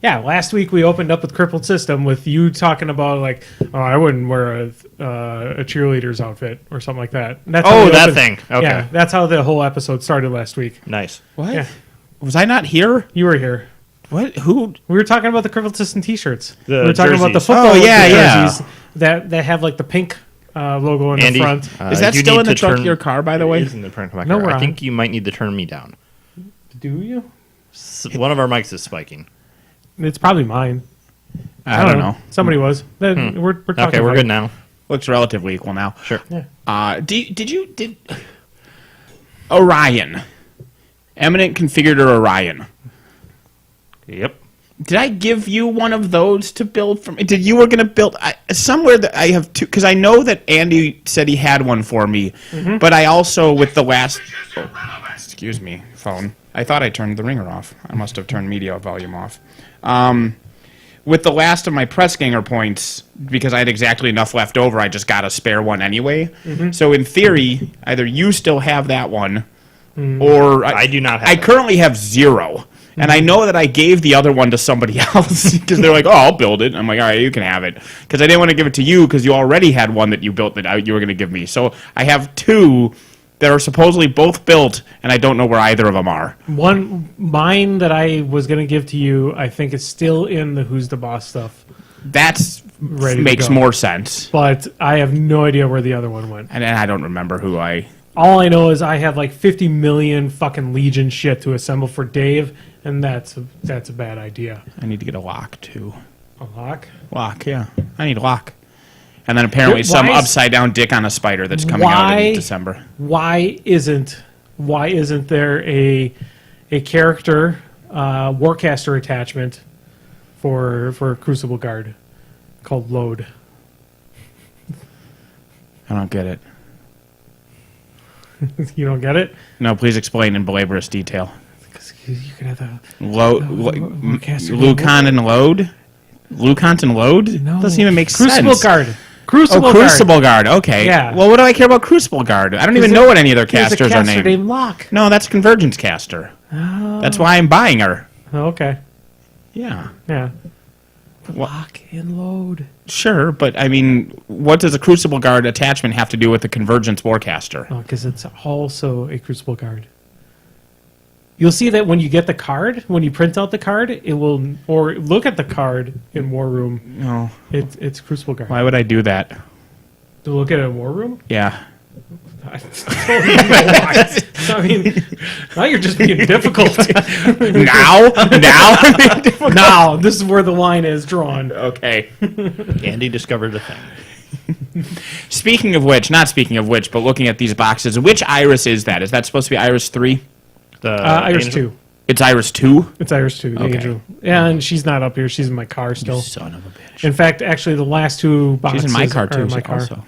Yeah, last week we opened up with Crippled System with you talking about like, oh, I wouldn't wear a cheerleader's outfit or something like that. And that's that thing. Okay. Yeah, that's how the whole episode started last week. Nice. What? Yeah. Was I not here? You were here. What? Who? We were talking about the Crippled System T-shirts. The we were talking about the jerseys. football jerseys that have like the pink logo in Andy, the front. Is that you still need in the to trunk turn- of your car, by the way? It is in the trunk of my No, car. we're I on. think you might need to turn me down. Do you? One of our mics is spiking. It's probably mine. I don't know. Somebody was. Then we're talking. Okay, we're fine. good now. Looks relatively equal now. Sure. Yeah. Did Orion? Eminent Configurator Orion. Yep. Did I give you one of those to build from? Did you were going to build somewhere that I have two? Because I know that Andy said he had one for me, but I also with the last. Oh, excuse me, phone. I thought I turned the ringer off. I must have turned media volume off. With the last of my press ganger points, because I had exactly enough left over, I just got a spare one anyway. So in theory, either you still have that one, or I do not have I that. currently have 0. And I know that I gave the other one to somebody else because they're like, oh, I'll build it. I'm like, all right, you can have it. Because I didn't want to give it to you because you already had one that you built that you were going to give me. So I have 2 that are supposedly both built, and I don't know where either of them are. Mine that I was going to give to you, I think is still in the Who's the Boss stuff. That Ready to makes go. more sense. But I have no idea where the other one went. And I don't remember who I... All I know is I have like 50 million fucking Legion shit to assemble for Dave, and that's a bad idea. I need to get a lock, too. A lock? Lock, yeah. I need a lock. And then apparently some upside-down dick on a spider that's coming out in December. Why isn't there a character Warcaster attachment for Crucible Guard called Load? I don't get it. You don't get it? No, please explain in belaborous detail. Because you could have the Lucan and Load? Lucan and Load? No. Doesn't even make Crucible sense. Guard. Crucible Guard. Okay. Yeah. Well, what do I care about Crucible Guard? I don't even know what any of their casters are named. named Locke. No, that's Convergence caster. Oh. That's why I'm buying her. Okay. Yeah. Yeah. Well- Lock and Load. Sure, but I mean, what does a Crucible Guard attachment have to do with the Convergence Warcaster? Oh, because it's also a Crucible Guard. You'll see that when you get the card, when you print out the card, it will, or look at the card in War Room. No. It's Crucible Guard. Why would I do that? To look at it in War Room? Yeah. I don't even know why. I mean, now you're just being difficult. Now? Now, this is where the line is drawn. Okay. Andy discovered a thing. Speaking of which, but looking at these boxes, which Iris is that? Is that supposed to be Iris 3? The Iris angel- 2. It's Iris 2? It's Iris 2, the Okay. angel. Yeah, and she's not up here. She's in my car still. Son of a bitch. In fact, actually, the last 2 boxes She's in my car, are too. in my car. Also.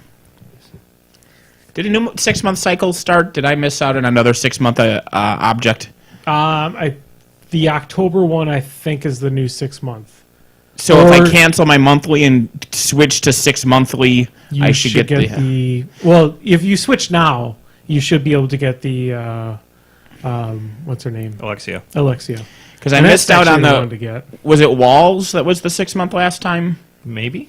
Did a new 6-month cycle start? Did I miss out on another 6-month object? The October one, I think, is the new 6-month. So if Or- I cancel my monthly and switch to 6 monthly, You I should get the... Well, if you switch now, you should be able to get the what's her name? Alexia. Alexia. Because I And missed that's out on actually the... one to get. Was it Walls that was the 6-month last time? Maybe?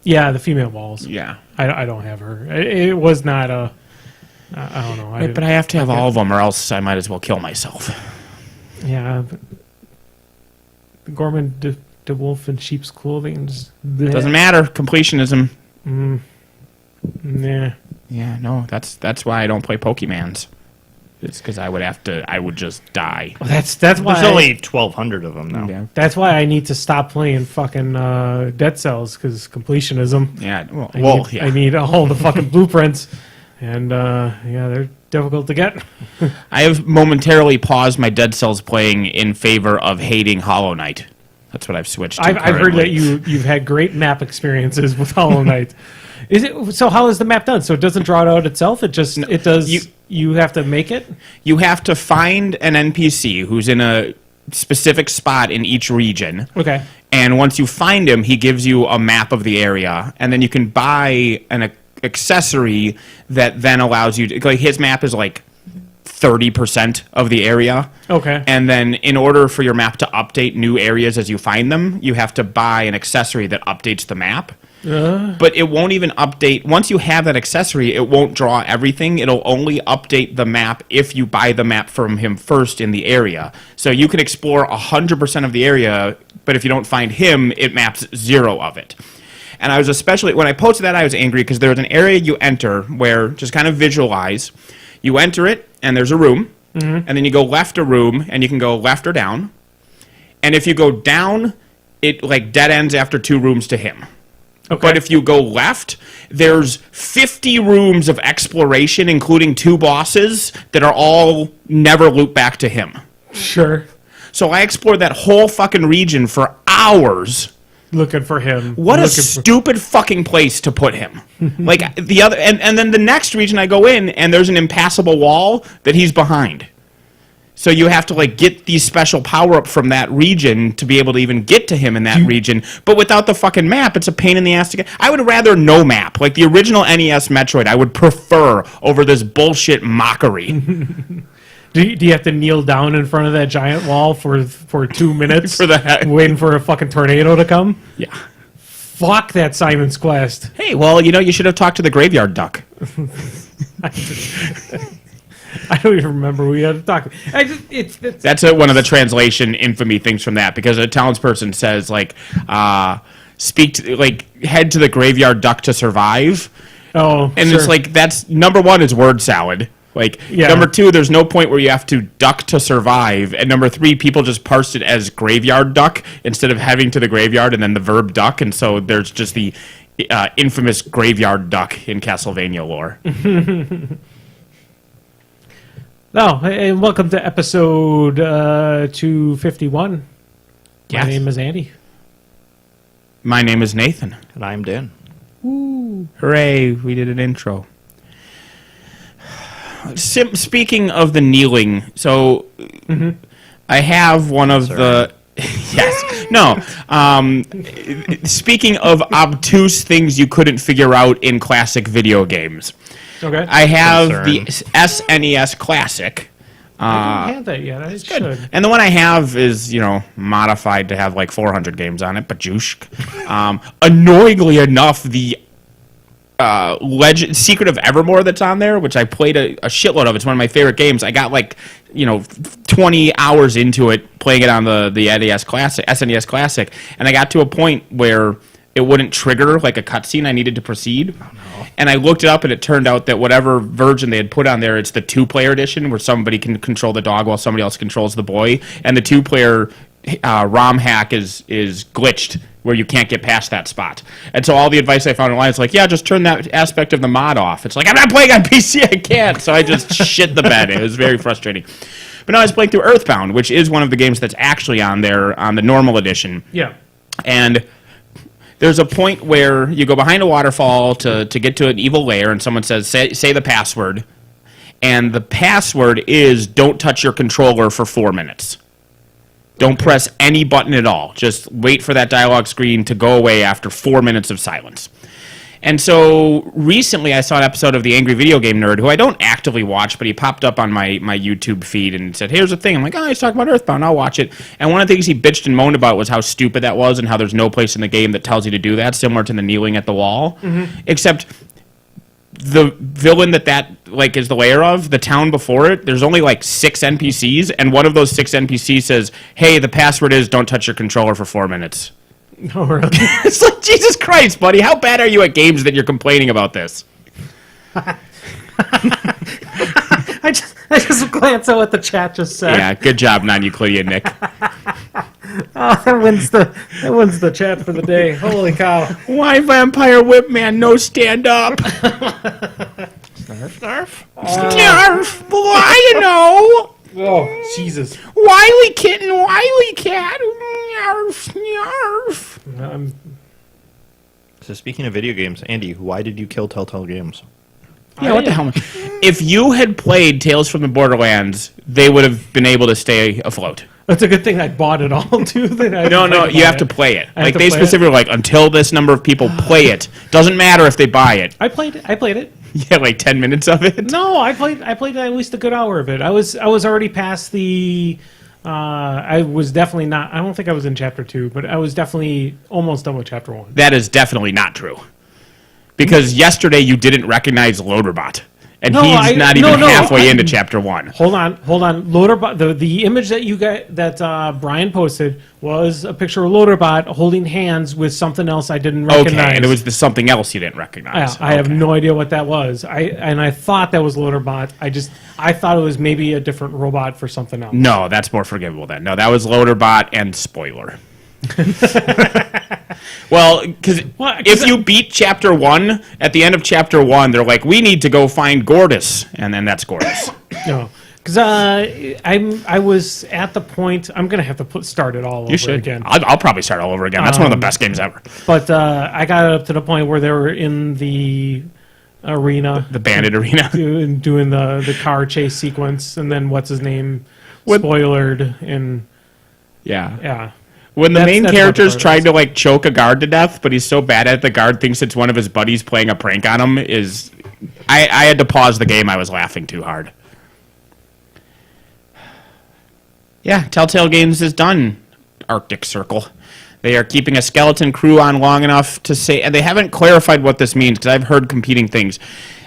Yeah, the female walls. Yeah. I don't have her. It was not a. I don't know. Right, but I have to have all of them, or else I might as well kill myself. Yeah. But Gorman de Wolf in sheep's clothing. Doesn't matter. Completionism. Nah. Yeah, no, that's why I don't play Pokemans. It's because I would just die. Well, that's why. There's only 1,200 of them now. Yeah. That's why I need to stop playing fucking Dead Cells, because completionism. Yeah. I need all the fucking blueprints, and they're difficult to get. I have momentarily paused my Dead Cells playing in favor of hating Hollow Knight. That's what I've switched to I've heard that currently. you've had great map experiences with Hollow Knight. Is it so? How is the map done? So it doesn't draw it out itself. It does. You have to make it. You have to find an NPC who's in a specific spot in each region. Okay. And once you find him, he gives you a map of the area, and then you can buy an accessory that then allows you to, like, his map is like 30% of the area. Okay. And then in order for your map to update new areas as you find them, you have to buy an accessory that updates the map. But it won't even update. Once you have that accessory, it won't draw everything. It'll only update the map if you buy the map from him first in the area. So you can explore 100% of the area, but if you don't find him, it maps 0 of it. And I was especially, when I posted that, I was angry because there was an area you enter where, just kind of visualize, you enter it, and there's a room, and then you go left a room, and you can go left or down. And if you go down, it like dead ends after 2 rooms to him. Okay. But if you go left, there's 50 rooms of exploration, including 2 bosses, that are all never loop back to him. Sure. So I explored that whole fucking region for hours. Looking for him. What a stupid fucking place to put him. Like the other, and then the next region I go in, and there's an impassable wall that he's behind. So you have to like get these special power up from that region to be able to even get to him in that region. But without the fucking map, it's a pain in the ass to get. I would rather no map. Like the original NES Metroid, I would prefer over this bullshit mockery. Do you have to kneel down in front of that giant wall for 2 minutes For that. waiting for a fucking tornado to come? Yeah. Fuck that Simon's Quest. Hey, well, you should have talked to the graveyard duck. I don't even remember we had to talk. It's That's one of the translation infamy things from that, because a townsperson says like, speak to, like, head to the graveyard duck to survive. oh, And sure. it's like, that's number 1 is word salad. Like, Yeah. number 2, there's no point where you have to duck to survive. And number 3, people just parsed it as graveyard duck instead of heading to the graveyard and then the verb duck. And so there's just the infamous graveyard duck in Castlevania lore. Oh, and welcome to episode 251. Yes. My name is Andy. My name is Nathan. And I'm Dan. Hooray, we did an intro. Speaking of the kneeling, so I have one of the... Yes. No. Speaking of obtuse things you couldn't figure out in classic video games, Okay. I have the SNES Classic. I didn't have that yet. I should. And the one I have is, modified to have like 400 games on it, but jushk. Annoyingly enough, the Secret of Evermore that's on there, which I played a shitload of. It's one of my favorite games. I got 20 hours into it playing it on the SNES Classic, and I got to a point where it wouldn't trigger like a cutscene. I needed to proceed. Oh, no. And I looked it up, and it turned out that whatever version they had put on there, it's the 2-player edition where somebody can control the dog while somebody else controls the boy. And the 2-player ROM hack is glitched where you can't get past that spot. And so all the advice I found online is like, yeah, just turn that aspect of the mod off. It's like, I'm not playing on PC, I can't. So I just shit the bed. It was very frustrating. But now I was playing through Earthbound, which is one of the games that's actually on there on the normal edition. Yeah. And there's a point where you go behind a waterfall to get to an evil lair, and someone says, say the password. And the password is, don't touch your controller for 4 minutes. Don't press any button at all. Just wait for that dialogue screen to go away after 4 minutes of silence. And so recently I saw an episode of The Angry Video Game Nerd, who I don't actively watch, but he popped up on my YouTube feed and said, here's the thing. I'm like, oh, he's talking about Earthbound. I'll watch it. And one of the things he bitched and moaned about was how stupid that was and how there's no place in the game that tells you to do that, similar to the kneeling at the wall. Mm-hmm. Except the villain that is the layer of, the town before it, there's only 6 NPCs, and one of those 6 NPCs says, hey, the password is don't touch your controller for 4 minutes. Oh, really? It's like, Jesus Christ, buddy, how bad are you at games that you're complaining about this? I just glance at what the chat just said. Yeah, good job, non-Euclidean, Nick. Oh, that wins the chat for the day. Holy cow. Why Vampire Whipman, no stand-up? Snarf? Snarf, why, Oh, Jesus. Wily kitten, wily cat. Snarf, snarf. So speaking of video games, Andy, why did you kill Telltale Games? Yeah, what the hell? If you had played Tales from the Borderlands, they would have been able to stay afloat. It's a good thing I bought it all, too. No, you have to play it. They play specifically were like, until this number of people play it, doesn't matter if they buy it. I played it. Yeah, like 10 minutes of it. No, I played at least a good hour of it. I was already past the. I was definitely not. I don't think I was in chapter 2, but I was definitely almost done with chapter 1. That is definitely not true. Because yesterday you didn't recognize Loaderbot. And he's not even halfway into chapter 1. Hold on. Loaderbot. The image that you got that Brian posted was a picture of Loaderbot holding hands with something else I didn't recognize. Okay, and it was the something else you didn't recognize. I have no idea what that was. I thought that was Loaderbot. I thought it was maybe a different robot for something else. No, that's more forgivable then. No, that was Loaderbot and spoiler. Well, because if you beat chapter 1, at the end of chapter 1, they're like, we need to go find Gordus, and then that's Gordus. No, because I was at the point. I'm gonna have to start it all over again. I'll probably start all over again. That's one of the best games ever. But I got up to the point where they were in the arena, the bandit arena, doing the car chase sequence, and then what's his name spoilered and yeah. When the main character's trying to like choke a guard to death, but he's so bad at it, the guard thinks it's one of his buddies playing a prank on him. I had to pause the game. I was laughing too hard. Yeah, Telltale Games is done. Arctic Circle. They are keeping a skeleton crew on long enough to say, and they haven't clarified what this means because I've heard competing things.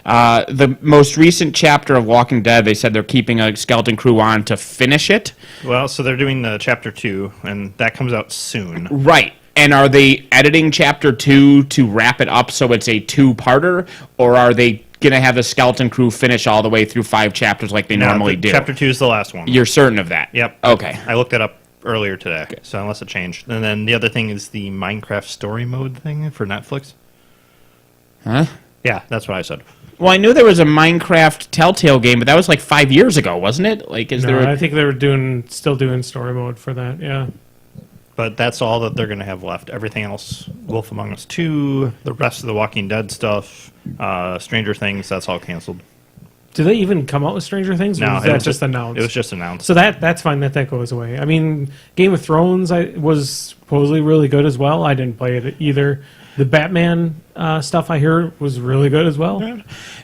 The most recent chapter of Walking Dead, they said they're keeping a skeleton crew on to finish it. Well, so they're doing the chapter 2, and that comes out soon. Right. And are they editing chapter 2 to wrap it up so it's a 2-parter, or are they going to have the skeleton crew finish all the way through 5 chapters like they normally do? Chapter 2 is the last one. You're certain of that? Yep. Okay. I looked it up earlier today, so unless it changed. And then the other thing is the Minecraft story mode thing for Netflix. Huh? Yeah, that's what I said. Well, I knew there was a Minecraft Telltale game, but that was like 5 years ago, wasn't it? Like, I think they were still doing story mode for that. Yeah. But that's all that they're going to have left. Everything else, Wolf Among Us 2, the rest of the Walking Dead stuff, Stranger Things, that's all canceled. Did they even come out with Stranger Things? Or No, was that just announced? It was just announced. So that's fine that goes away. I mean, Game of Thrones was supposedly really good as well. I didn't play it either. The Batman stuff I hear was really good as well.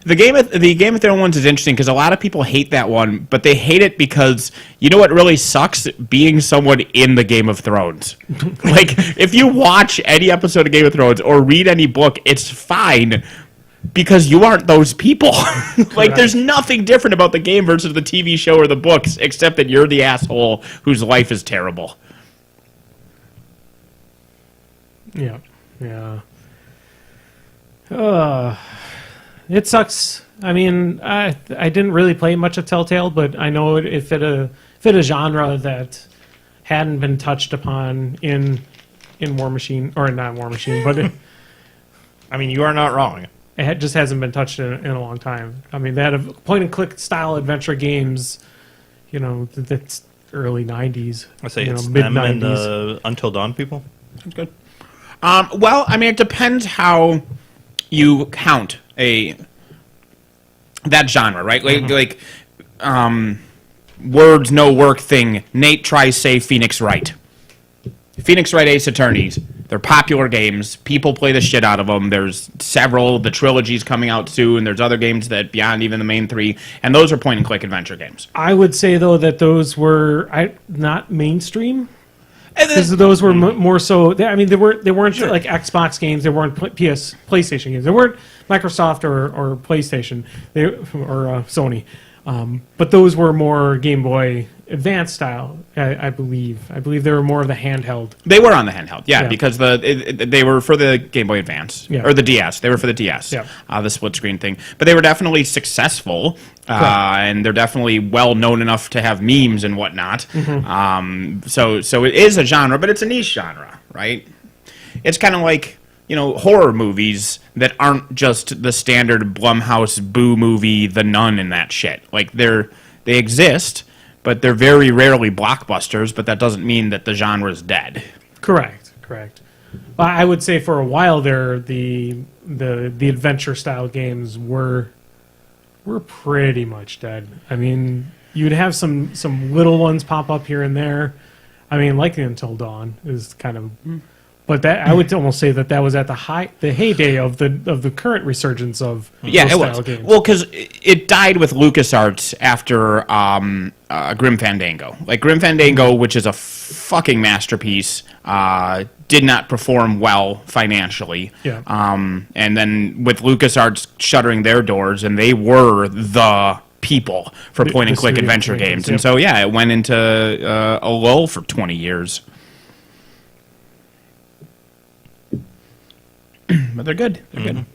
The Game of Thrones ones is interesting because a lot of people hate that one, but they hate it because you know what really sucks? Being someone in the Game of Thrones. Like, if you watch any episode of Game of Thrones or read any book, it's fine because you aren't those people. Like, there's nothing different about the game versus the TV show or the books except that you're the asshole whose life is terrible. Yeah. Yeah. It sucks. I mean, I didn't really play much of Telltale, but I know it fit a genre that hadn't been touched upon in War Machine, or not War Machine, but I mean, you are not wrong. It just hasn't been touched in a long time. I mean, they had point-and-click style adventure games, that's early 90s. I say it's mid-90s. them and the Until Dawn people. That's good. Well, I mean, it depends how you count that genre, right? Like, words no work thing. Nate tries say Phoenix Wright. Phoenix Wright Ace Attorneys. They're popular games. People play the shit out of them. There's several. The trilogy's coming out soon. There's other games that beyond even the main 3, and those are point-and-click adventure games. I would say though that those were not mainstream. Because those were more so. I mean, they weren't like Xbox games. They weren't PlayStation games. They weren't Microsoft or PlayStation. Or Sony. But those were more Game Boy Advance style. I believe. I believe they were more of the handheld. They were on the handheld, because they were for the Game Boy Advance or the DS. They were for the DS, the split screen thing. But they were definitely successful. And they're definitely well known enough to have memes and whatnot. Mm-hmm. So it is a genre, but it's a niche genre, right? It's kind of like horror movies that aren't just the standard Blumhouse Boo movie, The Nun, and that shit. Like they exist, but they're very rarely blockbusters. But that doesn't mean that the genre is dead. Correct. Well, I would say for a while there, the adventure style games were pretty much dead. I mean, you'd have some little ones pop up here and there. I mean, like Until Dawn is kind of But that I would almost say that was at the heyday of the current resurgence of Yeah, those it style was. games. Well, because it died with LucasArts after Grim Fandango. Like, Grim Fandango, which is a fucking masterpiece, did not perform well financially. Yeah. And then with LucasArts shuttering their doors, and they were the people for point-and-click studio adventure games, games. yep. And so, yeah, it went into a lull for 20 years. But they're good. They're good.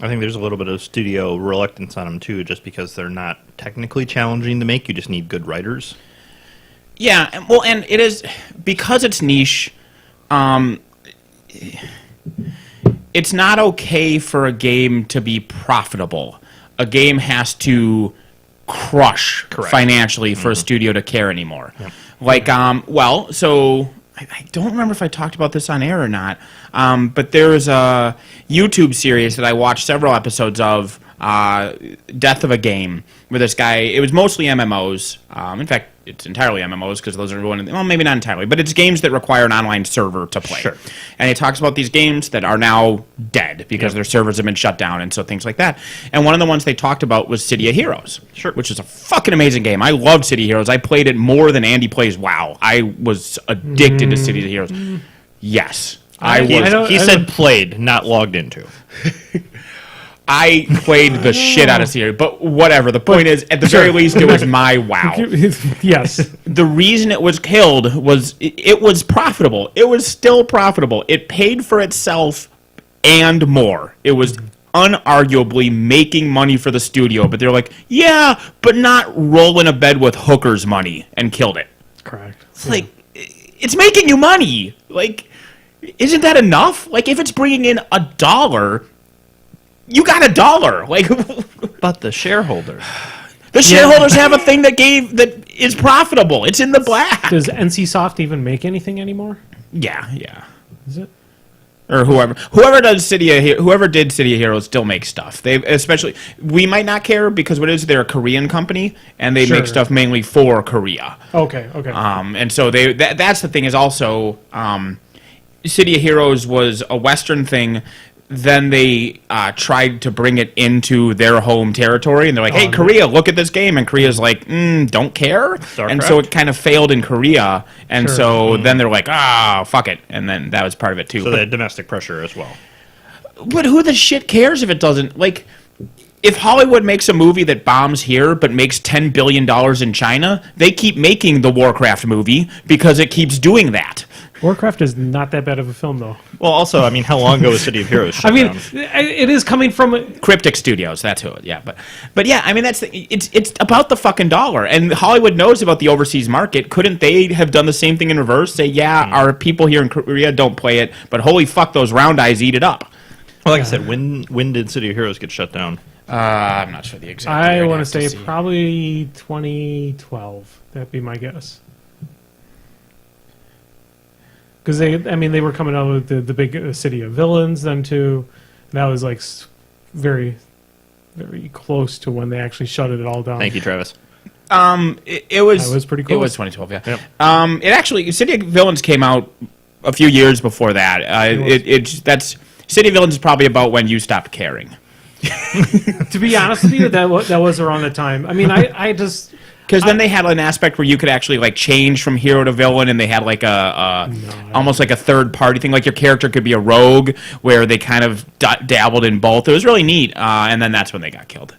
I think there's a little bit of studio reluctance on them too, just because they're not technically challenging to make. You just need good writers. Yeah, well, and it is because it's niche. It's not okay for a game to be profitable. A game has to crush financially for a studio to care anymore. Yep. Like, so I don't remember if I talked about this on air or not, but there was a YouTube series that I watched several episodes of, Death of a Game, where this guy, it was mostly MMOs. In fact, it's entirely MMOs because those are well, maybe not entirely, but it's games that require an online server to play. Sure. And he talks about these games that are now dead because their servers have been shut down, and so things like that. And one of the ones they talked about was City of Heroes, which is a fucking amazing game. I loved City of Heroes. I played it more than Andy plays WoW. I was addicted to City of Heroes. Yes. He said played, not logged into. I played the shit out of City, but whatever. The point is, at the very least, it was my WoW. Yes. The reason it was killed was it was profitable. It was still profitable. It paid for itself and more. It was unarguably making money for the studio, but they're like, yeah, but not rolling a bed with hookers money, and killed it. Correct. It's like, it's making you money. Like, isn't that enough? Like, if it's bringing in $1, you got $1. Like, but the shareholders. The shareholders have a thing that is profitable. It's in the black. Does NCSoft even make anything anymore? Yeah. Is it? Or whoever did City of Heroes still makes stuff. We might not care because they're a Korean company and they make stuff mainly for Korea. Okay. And so that's the thing is also City of Heroes was a Western thing. Then they tried to bring it into their home territory, and they're like, "Hey, Korea, look at this game!" And Korea's like, "Don't care." StarCraft? And so it kind of failed in Korea, and so then they're like, fuck it," and then that was part of it too. So they had domestic pressure as well. But who the shit cares if it doesn't? Like, if Hollywood makes a movie that bombs here but makes $10 billion in China, they keep making the Warcraft movie because it keeps doing that. Warcraft is not that bad of a film, though. Well, also, I mean, how long ago was City of Heroes shut down? It is coming from Cryptic Studios. That's who. Yeah, but yeah, I mean, it's about the fucking dollar, and Hollywood knows about the overseas market. Couldn't they have done the same thing in reverse? Say, our people here in Korea don't play it, but holy fuck, those round eyes eat it up. Well, like I said, when did City of Heroes get shut down? I'm not sure the exact. I want to say probably 2012. That'd be my guess. Because they were coming out with the big City of Villains then too. And that was like very, very close to when they actually shut it all down. Thank you, Travis. It was pretty cool. It was 2012. Yeah. Yep. It actually City of Villains came out a few years before that. That's City of Villains is probably about when you stopped caring. To be honest with you, that was around the time. I mean, I just. Because then they had an aspect where you could actually like change from hero to villain, and they had like almost like a third party thing. Like your character could be a rogue, where they kind of dabbled in both. It was really neat, and then that's when they got killed.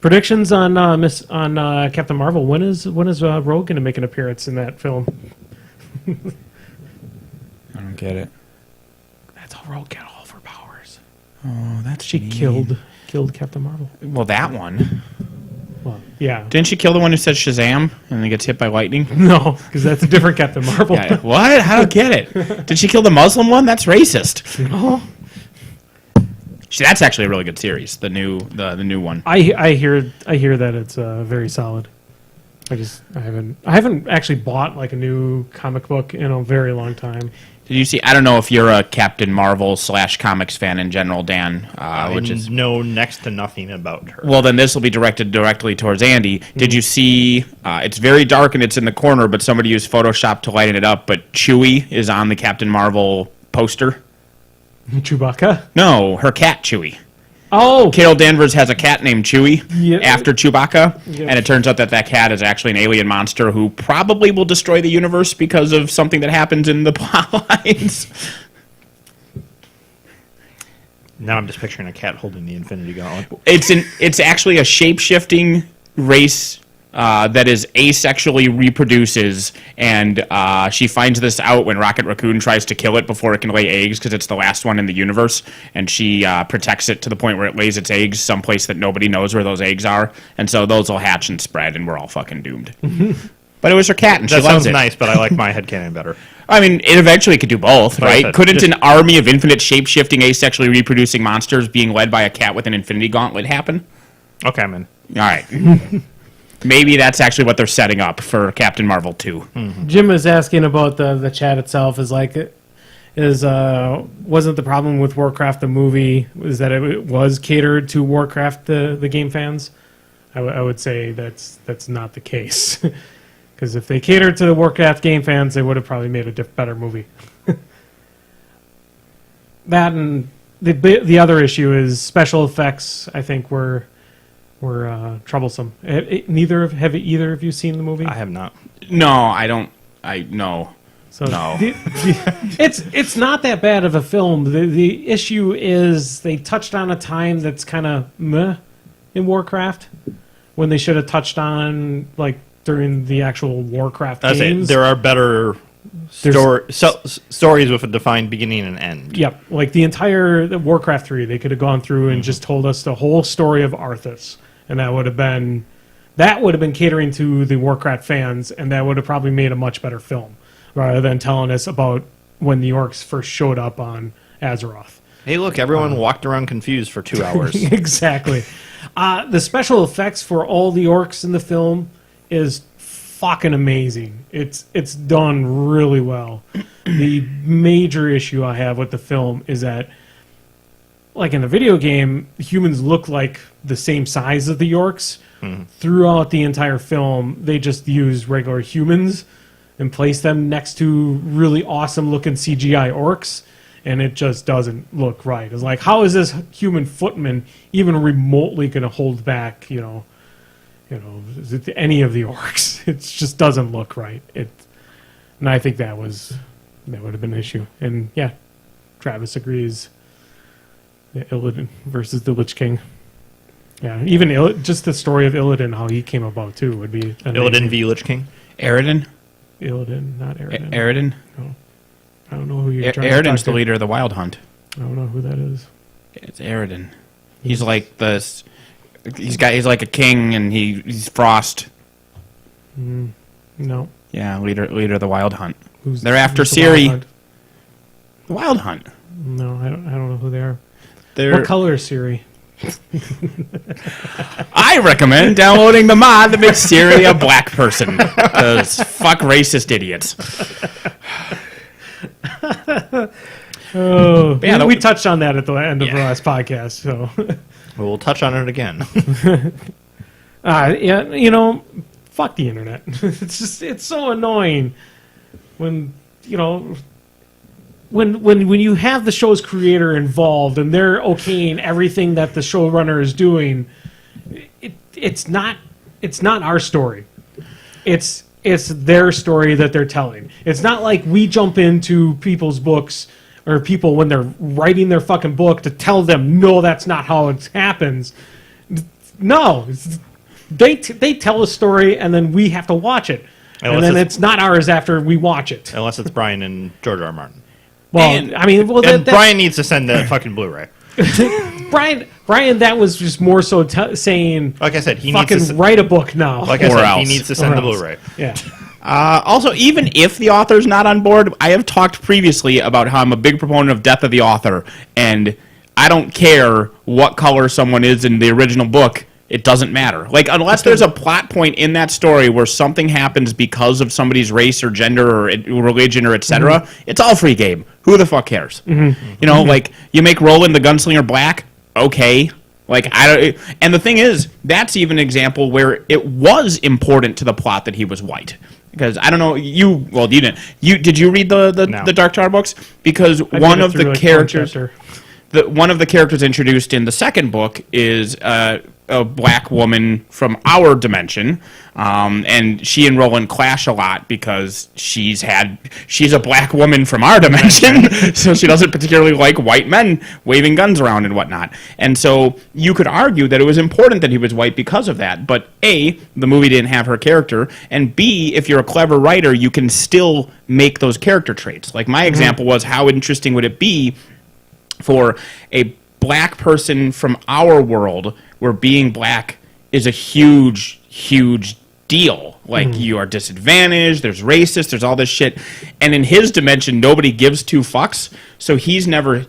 Predictions on Captain Marvel. When is Rogue going to make an appearance in that film? I don't get it. That's how Rogue got all of her powers. Oh, that's she killed Captain Marvel. Well, that one. Well, yeah. Didn't she kill the one who says Shazam and then gets hit by lightning? No, because that's a different Captain Marvel. Yeah, what? I don't get it. Did she kill the Muslim one? That's racist. No. That's actually a really good series. The new one. I hear that it's very solid. I haven't actually bought like a new comic book in a very long time. Did you see? I don't know if you're a Captain Marvel / comics fan in general, Dan. Which is know next to nothing about her. well, then this will be directed directly towards Andy. Did you see? It's very dark and it's in the corner, but somebody used Photoshop to lighten it up. But Chewie is on the Captain Marvel poster. Chewbacca? No, her cat Chewie. Oh! Carol Danvers has a cat named Chewie Yeah. after Chewbacca, Yeah. and it turns out that cat is actually an alien monster who probably will destroy the universe because of something that happens in the plot lines. Now I'm just picturing a cat holding the Infinity Gauntlet. It's actually a shape-shifting race that is asexually reproduces, and she finds this out when Rocket Raccoon tries to kill it before it can lay eggs because it's the last one in the universe, and she protects it to the point where it lays its eggs someplace that nobody knows where those eggs are, and so those will hatch and spread, and we're all fucking doomed. But it was her cat, and she That loves sounds it. nice, but I like my headcanon better. I mean, it eventually could do both, Like I right? said, Couldn't just- an army of infinite shape-shifting, asexually reproducing monsters being led by a cat with an infinity gauntlet happen? Okay, I'm in. All right. Maybe that's actually what they're setting up for Captain Marvel 2. Jim is asking about the chat itself. Wasn't the problem with Warcraft the movie is that it was catered to Warcraft the game fans? I would say that's not the case. Because if they catered to the Warcraft game fans, they would have probably made a better movie. That and the other issue is special effects. I think were troublesome. Have either of you seen the movie? I have not. No, I don't. No. So No. it's not that bad of a film. The issue is they touched on a time that's kind of meh in Warcraft when they should have touched on like during the actual Warcraft I say games. there are better stories with a defined beginning and end. Yep, like the Warcraft 3, they could have gone through and just told us the whole story of Arthas, and that would have been catering to the Warcraft fans, and that would have probably made a much better film rather than telling us about when the orcs first showed up on Azeroth. Hey, look, everyone walked around confused for 2 hours. Exactly. The special effects for all the orcs in the film is fucking amazing. It's done really well. The major issue I have with the film is that, like in the video game, humans look like the same size as the orcs. Throughout the entire film, they just use regular humans and place them next to really awesome looking CGI orcs, and it just doesn't look right. It's like, how is this human footman even remotely going to hold back, any of the orcs? It just doesn't look right. And I think that would have been an issue. And yeah, Travis agrees. Illidan versus the Lich King. Yeah, even just the story of Illidan, how he came about too, would be amazing. Illidan v. Lich King. Eridan? Illidan, not Eridan. Eridan? I don't know who you're trying to Eridan's talk the to. leader of the Wild Hunt. I don't know who that is. It's Eridan. He's like this. He's like a king, and he's Frost. No. Yeah, leader of the Wild Hunt. Who's They're after who's the Wild Ciri. Hunt? The Wild Hunt. No, I don't know who they are. They're, What color is Siri? I recommend downloading the mod that makes Ciri a black person. Because fuck racist idiots. Oh, Yeah, we touched on that at the end of the Yeah. last podcast. So, We'll touch on it again. yeah, fuck the internet. It's so annoying when when you have the show's creator involved and they're okaying everything that the showrunner is doing. It's not our story. It's their story that they're telling. It's not like we jump into people's books or people when they're writing their fucking book to tell them, no, that's not how it happens. No, they tell a story and then we have to watch it. And then it's not ours after we watch it. Unless it's Brian and George R. R. Martin. Well, And- And Brian needs to send that fucking Blu-ray. Brian, that was just more so saying, Like I said, he fucking needs to. write a book now. Like I Or said, he else. needs to send Or the else. Blu-ray. Yeah. Also, even if the author's not on board, I have talked previously about how I'm a big proponent of death of the author, and I don't care what color someone is in the original book. It doesn't matter. Like, unless there's a plot point in that story where something happens because of somebody's race or gender or religion or etc., it's all free game. Who the fuck cares? You know, like, you make Roland the Gunslinger black, okay. Like, I don't... And the thing is, that's even an example where it was important to the plot that he was white. Because, I don't know, you didn't. Did you read the Dark Tower books? Because one of the characters... one of the characters introduced in the second book is a black woman from our dimension, and she and Roland clash a lot because she's a black woman from our dimension, so she doesn't particularly like white men waving guns around and whatnot. And so you could argue that it was important that he was white because of that, but A, the movie didn't have her character, and B, if you're a clever writer, you can still make those character traits. Like my example was, how interesting would it be for a black person from our world where being black is a huge, huge deal. Like, you are disadvantaged, there's racist, there's all this shit. And in his dimension, nobody gives two fucks, so he's never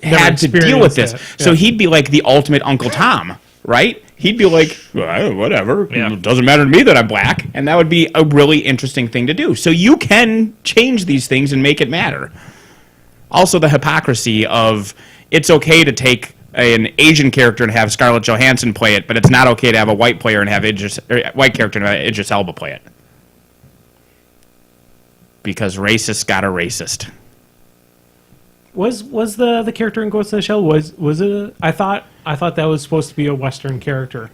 had to deal with this. Yeah. So he'd be like the ultimate Uncle Tom, right? He'd be like, well, whatever, it doesn't matter to me that I'm black. And that would be a really interesting thing to do. So you can change these things and make it matter. Also, the hypocrisy of it's okay to take an Asian character and have Scarlett Johansson play it, but it's not okay to have a white player and have white character and have Idris Elba play it. Because racists got a racist. Was the character in Ghost in the Shell was it? I thought that was supposed to be a Western character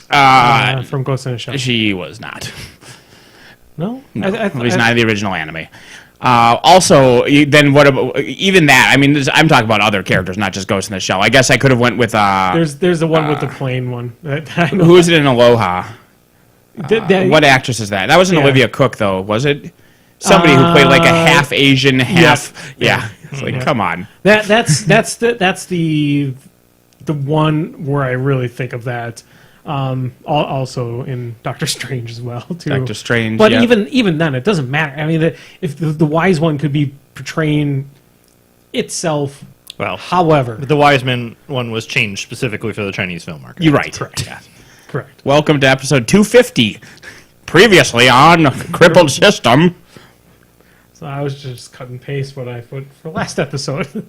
from Ghost in the Shell. She was not. No, at least not in the original anime. Also, then what about even that? I mean, I'm talking about other characters, not just Ghost in the Shell. I guess I could have went with there's the one with the plane one. Who is it in Aloha? What actress is that? That wasn't Olivia Cook, though, was it? Somebody who played like a half Asian, half It's like, come on. That's the one where I really think of that. Also in Doctor Strange as well, too. Doctor Strange, but even then, it doesn't matter. I mean, if the wise one could be portraying itself. Well, however, the wise man one was changed specifically for the Chinese film market. You're right. Correct. Yeah. Correct. Welcome to episode 250. Previously on Crippled System. So I was just cut and paste what I put for last episode.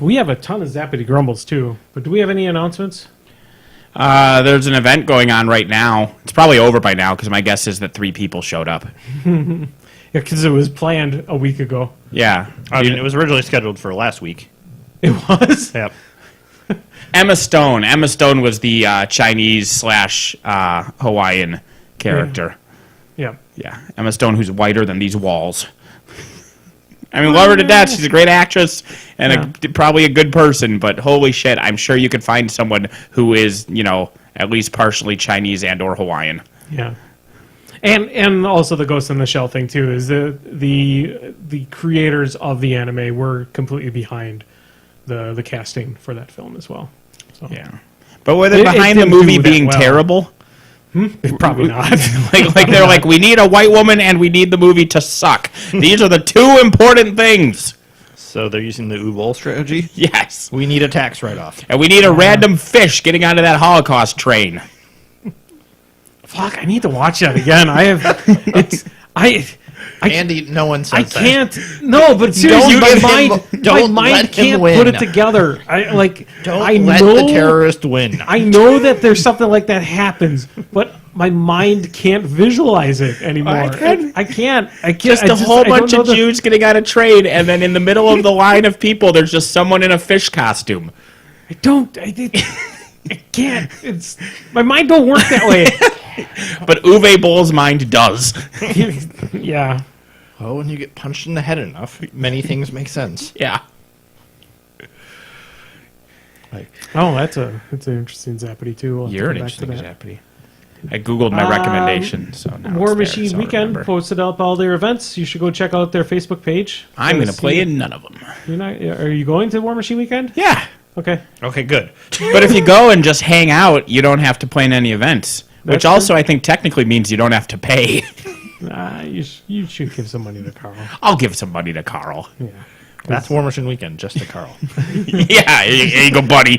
We have a ton of zappity grumbles too, but do we have any announcements? There's an event going on right now. It's probably over by now because my guess is that 3 people showed up. Yeah, because it was planned a week ago. Yeah. I mean, it was originally scheduled for last week. It was? Yep. Emma Stone. Emma Stone was the Chinese / Hawaiian character. Yeah. Yeah. Emma Stone, who's whiter than these walls. I mean, love her to death. She's a great actress and probably a good person, but holy shit, I'm sure you could find someone who is, at least partially Chinese and or Hawaiian. Yeah. And also the Ghost in the Shell thing too is the creators of the anime were completely behind the casting for that film as well. So. Yeah. But were they behind the movie being terrible? Probably not. like they're like, we need a white woman and we need the movie to suck. These are the 2 important things. So they're using the Ubol strategy? Yes. We need a tax write-off. And we need a random fish getting onto that Holocaust train. Fuck, I need to watch that again. Andy, no one says I can't. No, but seriously, my mind can't put it together. I let the terrorist win. I know that there's something like that happens, but my mind can't visualize it anymore. I can't. Just a whole bunch of Jews getting on a train, and then in the middle of the line of people, there's just someone in a fish costume. I can't. My mind don't work that way. But Uwe Boll's mind does. Yeah. Well, when you get punched in the head enough, many things make sense. Yeah. That's an interesting zappity too. You're an interesting zappity. I googled my recommendation. So now War Machine Weekend posted up all their events. You should go check out their Facebook page. I'm going to play in none of them. Are you going to War Machine Weekend? Yeah. Okay, good. But if you go and just hang out, you don't have to play in any events. Which also, I think, technically means you don't have to pay. You should give some money to Carl. I'll give some money to Carl. Yeah. That's War Machine Weekend, just to Carl. Yeah, here you go, buddy.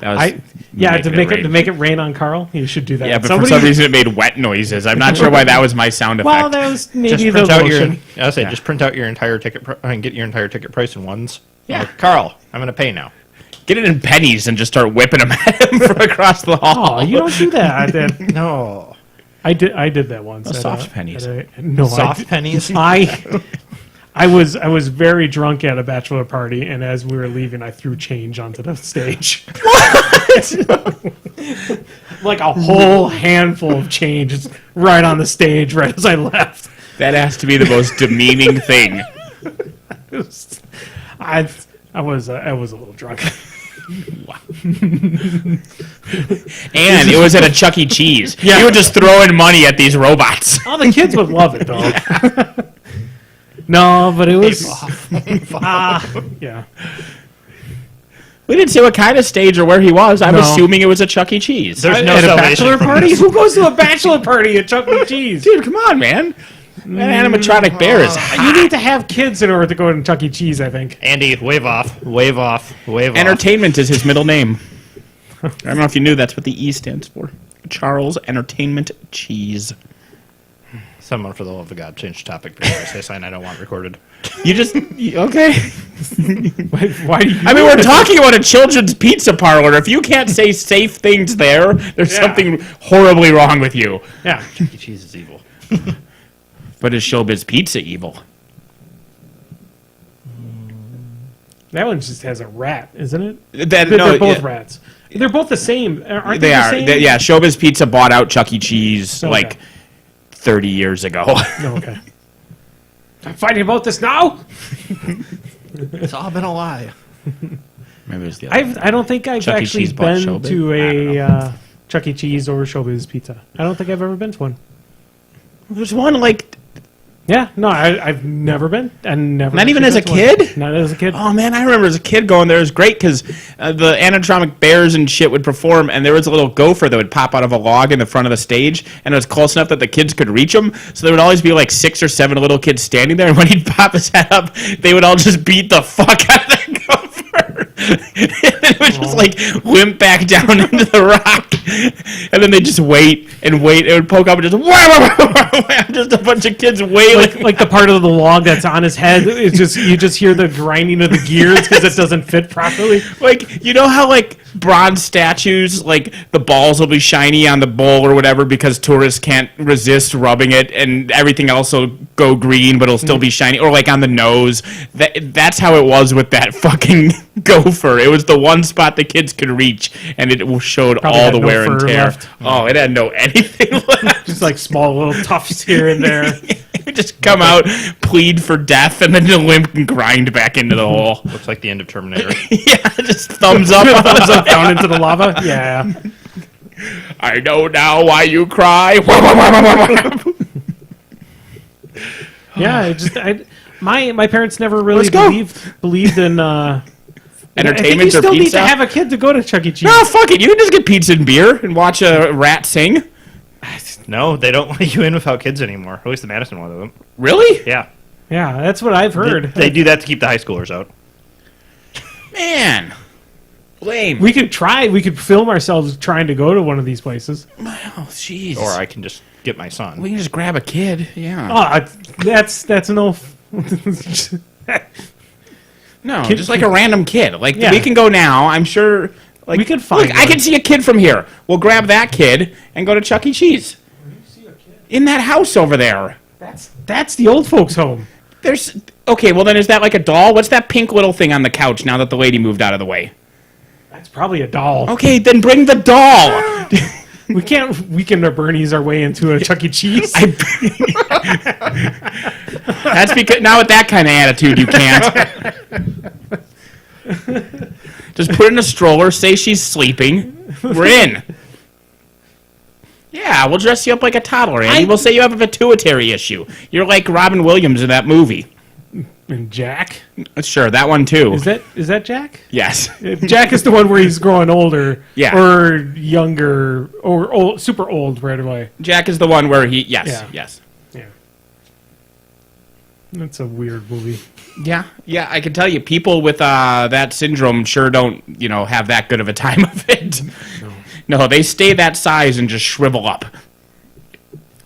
That was to make it rain on Carl, you should do that. yeah, but for some reason it made wet noises. I'm not sure why that was my sound effect. Well, that was maybe Just the print out motion. just print out your entire ticket and get your entire ticket price in ones. Yeah. Like, Carl, I'm going to pay now. Get it in pennies and just start whipping them at him from across the hall. Oh, you don't do that. No. I did that once. soft pennies. Soft pennies? I was very drunk at a bachelor party, and as we were leaving, I threw change onto the stage. What? Like a whole handful of change just right on the stage right as I left. That has to be the most demeaning thing. I was a little drunk. And it was at a Chuck E. Cheese. Yeah. You were just throwing money at these robots. All the kids would love it, though. No, but it was... yeah. We didn't say what kind of stage or where he was. I'm No. assuming it was a Chuck E. Cheese. There's no At a salvation bachelor from party? this. Who goes to a bachelor party at Chuck E. Cheese? Dude, come on, man. That animatronic bear is You need to have kids in order to go to Chuck E. Cheese, I think. Andy, wave off. Wave off. Wave off. Entertainment is his middle name. I don't know if you knew that's what the E stands for. Charles Entertainment Cheese. Someone, for the love of God, change the topic before I say something I don't want recorded. You just... Okay. Why do you... I mean, we're talking about a children's pizza parlor. If you can't say safe things there, there's Yeah. something horribly wrong with you. Yeah. Chuck E. Cheese is evil. But is Showbiz Pizza evil? That one just has a rat, isn't it? That, They're both rats. They're both the same. Aren't they, They the are. same? Yeah, Showbiz Pizza bought out Chuck E. Cheese Okay. like 30 years ago. No, okay. I'm fighting about this now? It's all been a lie. Maybe it was the other. I don't think I've Chuck E. actually Cheese bought been Showbiz? to I don't a Chuck E. Cheese or Showbiz Pizza. I don't think I've ever been to one. There's one like... Yeah, no, I've never been. And never. Not even actually as a been to one. kid? Not as a kid. Oh man, I remember as a kid going there. It was great because the animatronic bears and shit would perform, and there was a little gopher that would pop out of a log in the front of the stage, and it was close enough that the kids could reach him. So there would always be like 6 or 7 little kids standing there, and when he'd pop his head up, they would all just beat the fuck out of that gopher. And it would just like limp back down into the rock, and then they just wait and wait. It would poke up and just wham, just a bunch of kids wailing. Like the part of the log that's on his head is just you just hear the grinding of the gears because it doesn't fit properly. Like, you know how, like, bronze statues, like, the balls will be shiny on the bowl or whatever because tourists can't resist rubbing it, and everything else will go green, but it'll still be shiny, or, like, on the nose. That's how it was with that fucking gopher. It was the one spot the kids could reach, and it showed Probably all had the no wear and fur tear. left. Oh, it had no anything left. Just like small little tufts here and there. Just come out, plead for death, and then the limp and grind back into the hole. Looks like the end of Terminator. Yeah, just thumbs up. Thumbs up down into the lava. Yeah. I know now why you cry. Yeah, my parents never really Let's go. believed in I think Entertainment you or still need pizza? to have a kid to go to Chuck E. Cheese. No, fuck it. You can just get pizza and beer and watch a rat sing. No, they don't let you in without kids anymore. At least the Madison one of them. Really? Yeah. Yeah, that's what I've heard. They do that to keep the high schoolers out. Man. Lame. We could try. We could film ourselves trying to go to one of these places. Oh, jeez. Or I can just get my son. We can just grab a kid. Yeah. Oh, that's no. No, Kid- just like a random kid. Like, Yeah. we can go now. I'm sure. Like, We could find Look, I one. can see a kid from here. We'll grab that kid and go to Chuck E. Cheese. In that house over there. That's the old folks' home. There's... Okay, well then is that like a doll? What's that pink little thing on the couch now that the lady moved out of the way? That's probably a doll. Okay, then bring the doll. We can't weekend our Bernie's our way into a Chuck E. Cheese. That's because now with that kind of attitude, you can't. Just put in a stroller, say she's sleeping. We're in. Yeah, we'll dress you up like a toddler, Andy. We'll say you have a pituitary issue. You're like Robin Williams in that movie. And Jack? Sure, that one too. Is that Jack? Yes. Jack is the one where he's growing older. Yeah. Or younger, or old, super old right away. Jack is the one where he... Yes, Yeah. yes. Yeah. That's a weird movie. Yeah, I can tell you, people with that syndrome sure don't, have that good of a time of it. No, they stay that size and just shrivel up.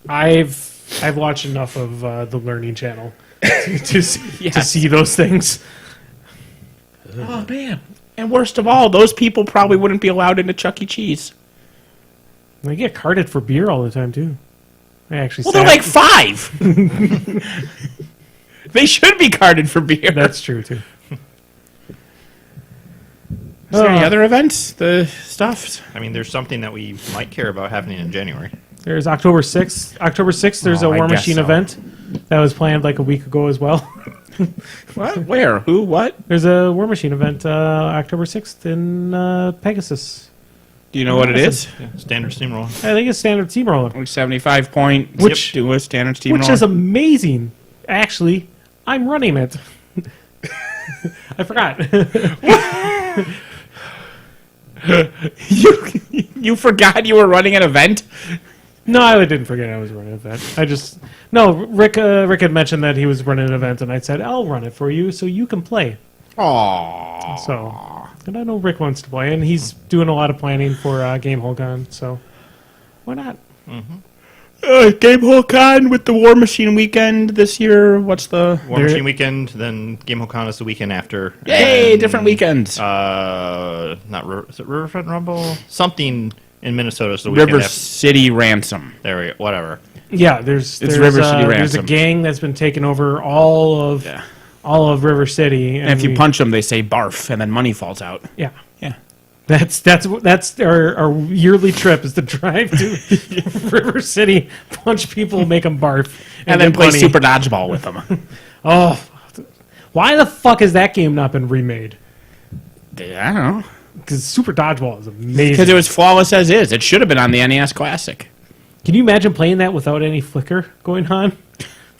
I've watched enough of the Learning Channel to see those things. Oh, man. And worst of all, those people probably wouldn't be allowed into Chuck E. Cheese. They get carded for beer all the time, too. They're like 5. They should be carded for beer. That's true, too. Is there any other events? The stuff? I mean, there's something that we might care about happening in January. There's October 6th. October 6th, there's a War Machine event that was planned like a week ago as well. What? Where? Who? What? There's a War Machine event October 6th in Pegasus. Do you know what it is? Yeah, standard steamroller. I think it's standard steamroller. 75 point. Which- do a standard steamroller. Which is amazing. Actually, I'm running it. I forgot. You forgot you were running an event? No, I didn't forget I was running an event. Rick had mentioned that he was running an event, and I said, I'll run it for you so you can play. Aww. So, and I know Rick wants to play, and he's doing a lot of planning for Game Con, so why not? Game Con with the War Machine weekend this year. What's the... War Machine weekend, then Game Con is the weekend after. Yay, and, different weekends. Is it Riverfront Rumble? Something in Minnesota is the weekend River after. City Ransom. There we go, whatever. Yeah, there's River City there's a Ransom. gang that's been taking over all of River City, And if you punch them, they say barf, and then money falls out. yeah. Yeah. That's our yearly trip is to drive to River City, punch people, make them barf, And then get play money. Super Dodgeball with them. Oh, why the fuck has that game not been remade? I don't know. Because Super Dodgeball is amazing. Because it was flawless as is. It should have been on the NES Classic. Can you imagine playing that without any flicker going on?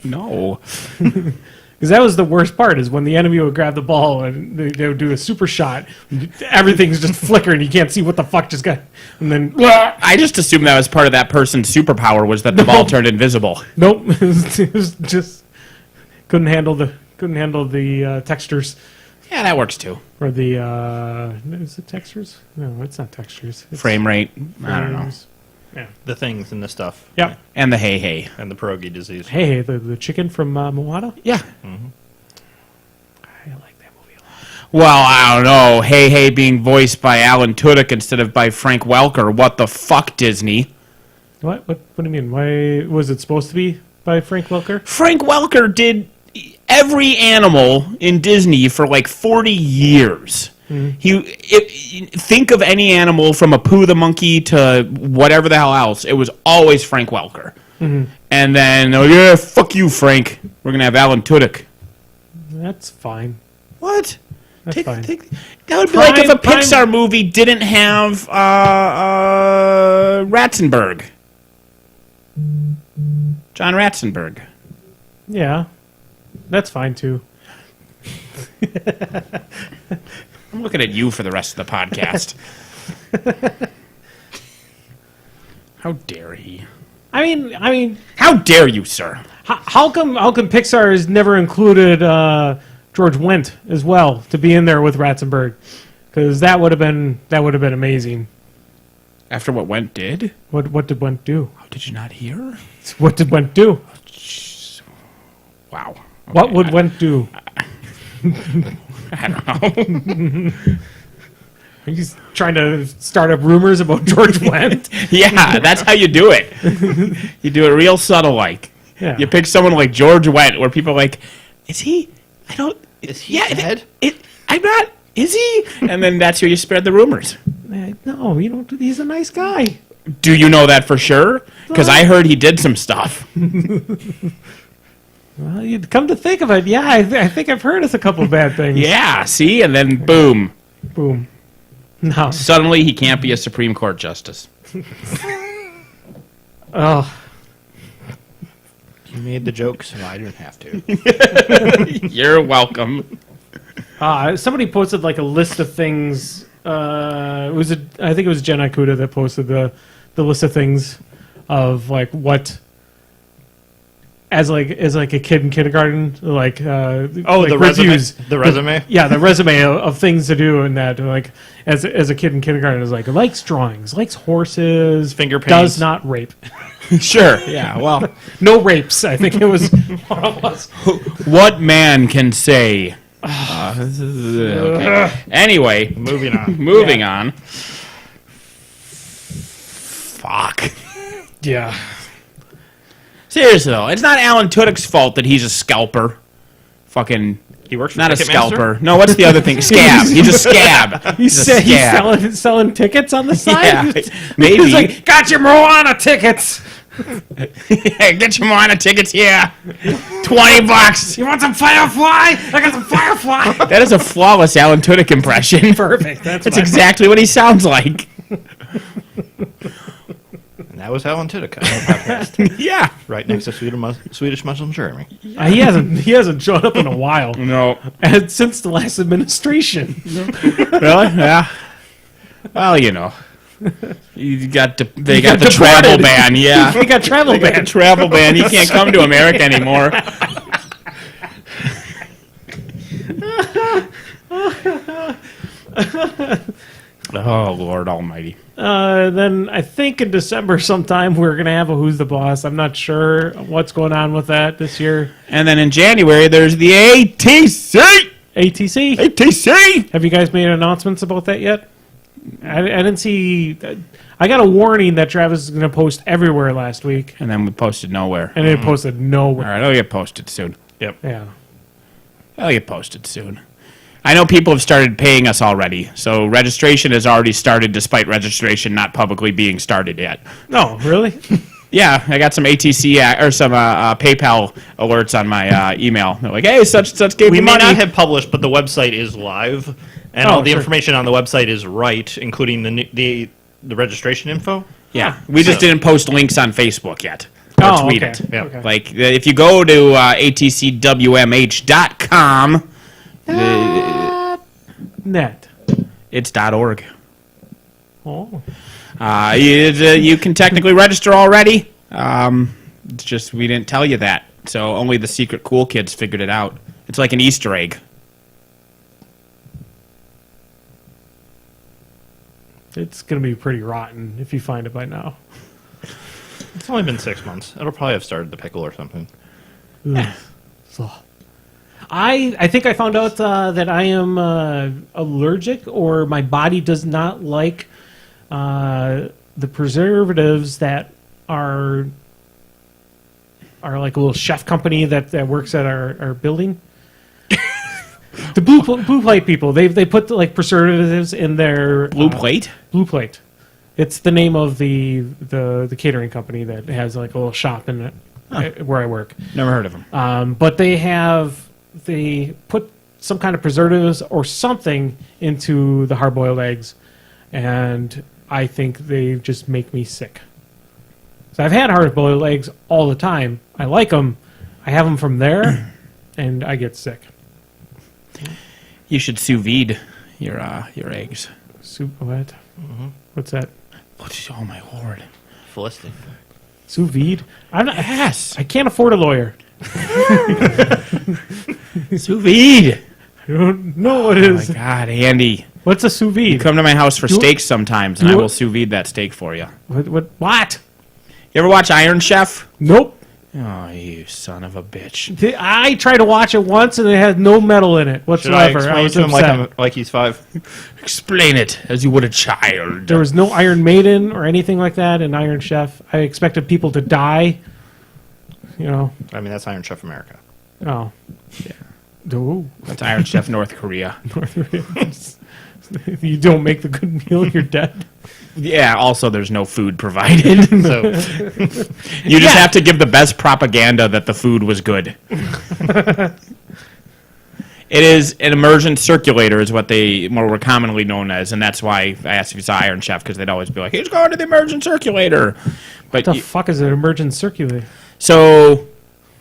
No. Because that was the worst part, is when the enemy would grab the ball and they would do a super shot. Everything's just flickering. You can't see what the fuck just got. And then, I just assumed that was part of that person's superpower was that the ball turned invisible. nope. It was just couldn't handle the textures. Yeah, that works too. Or the, is it textures? No, it's not textures. It's Frame rate. I don't know. frames. Yeah. The things and the stuff. Yep. And the hey. And the pierogi disease. Hey, the chicken from Moana? Yeah. I like that movie a lot. Well, I don't know. Hey being voiced by Alan Tudyk instead of by Frank Welker. What the fuck, Disney? What do you mean? Why was it supposed to be by Frank Welker? Frank Welker did every animal in Disney for like 40 years. Think of any animal from Apu the monkey to whatever the hell else. It was always Frank Welker. And then, fuck you, Frank. We're going to have Alan Tudyk. That's fine. What? That's fine. That would be like if a Pixar movie didn't have Ratzenberg. John Ratzenberg. Yeah, that's fine too. I'm looking at you for the rest of the podcast. How dare he? I mean, How dare you, sir? how come Pixar has never included George Wendt as well to be in there with Ratzenberg? Because that would have been amazing. After what Wendt did? What did Wendt do? Oh, did you not hear? What did Wendt do? Wow. What would Wendt do? I don't know. He's trying to start up rumors about George Wendt. Yeah, that's how you do it. You do it real subtle like. Yeah. You pick someone like George Wendt where people are like, is he? I don't... Is he dead? I'm not... Is he? And then that's who you spread the rumors. No, you don't. He's a nice guy. Do you know that for sure? Because I heard he did some stuff. Well, you'd come to think of it, yeah, I think I've heard of a couple of bad things. Yeah, see? And then boom. Boom. No. Suddenly he can't be a Supreme Court justice. Oh. You made the joke, so I didn't have to. You're welcome. Somebody posted like a list of things. I think it was Jen Ikuda that posted the list of things of like what as a kid in kindergarten, like the reviews, resume. Yeah, the resume of things to do, and that like as a kid in kindergarten is like likes drawings, likes horses, Finger paints. does not rape. Sure. Yeah. Well, No rapes. I think it was. what man can say? Okay. Anyway, Moving on. moving on. Fuck. Yeah. Seriously though, it's not Alan Tudyk's fault that he's a scalper. Fucking. He works for Not a Ticketmaster? scalper. No, what's the other thing? Scab. He's a scab. He's selling tickets on the side. Yeah, maybe. He's like, got your Moana tickets. Get your Moana tickets here. $20. You want some Firefly? I got some Firefly. That is a flawless Alan Tudyk impression. Perfect. That's exactly what he sounds like. And that was Alan Tudyk on our podcast. Yeah. Right next to Swedish Muslim Jeremy. He hasn't shown up in a while. No. And since the last administration. Really? Yeah. Well, you know. They got the deported. travel ban, yeah. He got travel They got the ban. travel ban. You can't come to America anymore. Oh, Lord Almighty. Then I think in December sometime we're going to have a Who's the Boss. I'm not sure what's going on with that this year. And then in January, there's the ATC. ATC? ATC. Have you guys made announcements about that yet? I didn't see. I got a warning that Travis is going to post everywhere last week, And then we posted nowhere. and it posted All nowhere. right, it'll get posted soon. Yep. Yeah. It'll get posted soon. I know people have started paying us already, so registration has already started despite registration not publicly being started yet. No, really? Yeah, I got some ATC or some PayPal alerts on my email. They're like, "Hey, such and such gave We me may money." not have published, but the website is live, and all the sure. information on the website is right, including the registration info. Yeah, we just didn't post links on Facebook yet. Or Oh, tweet okay. it. Yeah. Okay. Like if you go to atcwmh.com, Net. it's .org. Oh. You can technically register already. It's just we didn't tell you that, so only the secret cool kids figured it out. It's like an Easter egg. It's going to be pretty rotten if you find it by now. It's only been 6 months. It'll probably have started to pickle or something. So, I think I found out that I am allergic, or my body does not like the preservatives that are like a little chef company that works at our building. The blue plate people, they put like preservatives in their Blue plate? Blue Plate. It's the name of the catering company that has like a little shop in it where I work. Never heard of them. But they put some kind of preservatives or something into the hard-boiled eggs, and I think they just make me sick. So I've had hard-boiled eggs all the time. I like them. I have them from there, and I get sick. You should sous vide your eggs. Soup what? What's that? Oh my lord! Felicity. Sous vide? Yes, I can't afford a lawyer. sous vide. I don't know what it Oh my is. god, Andy! What's a sous vide? Come to my house for steaks sometimes, and I you- will sous vide that steak for you. What? You ever watch Iron Chef? Nope. Oh, you son of a bitch! I tried to watch it once, and it had no metal in it Should I whatsoever. explain was to him upset. like he's 5? Explain it as you would a child. There was no Iron Maiden or anything like that in Iron Chef. I expected people to die. You know. I mean, that's Iron Chef America. Oh. Yeah. Ooh. That's Iron Chef North Korea. You don't make the good meal, you're dead. Yeah. Also, there's no food provided. So You just have to give the best propaganda that the food was good. It is an immersion circulator is what they more were commonly known as, and that's why I asked if you saw Iron Chef, because they'd always be like, he's going to the immersion circulator. But What the fuck is an emergent circulator? so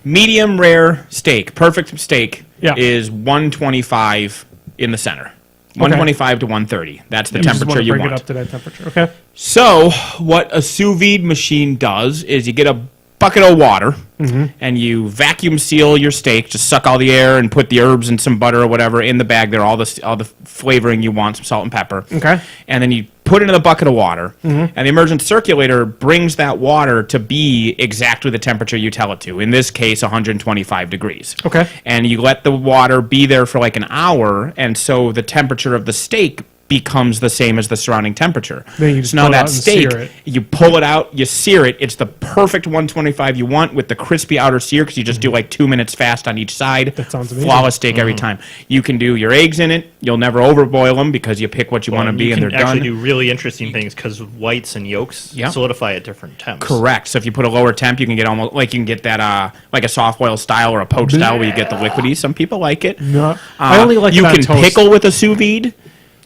medium rare steak, perfect steak, Yeah. is 125 in the center. 125 to 130. That's the You just temperature want to you bring want. it up to that temperature. Okay. So, what a sous vide machine does is you get a bucket of water, and you vacuum seal your steak. Just suck all the air and put the herbs and some butter or whatever in the bag there, all the flavoring you want, some salt and pepper. Okay. And then you put it in a bucket of water, and the immersion circulator brings that water to be exactly the temperature you tell it to. In this case, 125 degrees. Okay. And you let the water be there for like an hour, and so the temperature of the steak becomes the same as the surrounding temperature. Then you just so now pull it that out and steak, sear it. you pull it out, you sear it. It's the perfect 125 you want with the crispy outer sear because you just do like 2 minutes fast on each side. That sounds amazing. Flawless steak every time. You can do your eggs in it. You'll never overboil them because you pick what you want to be you and can they're actually done. do really interesting things because whites and yolks Yeah. solidify at different temps. Correct. So if you put a lower temp, you can get almost like you can get that like a soft boil style or a poached style where you get the liquidy. Some people like it. No, I only like you it on can toast. pickle with a sous vide.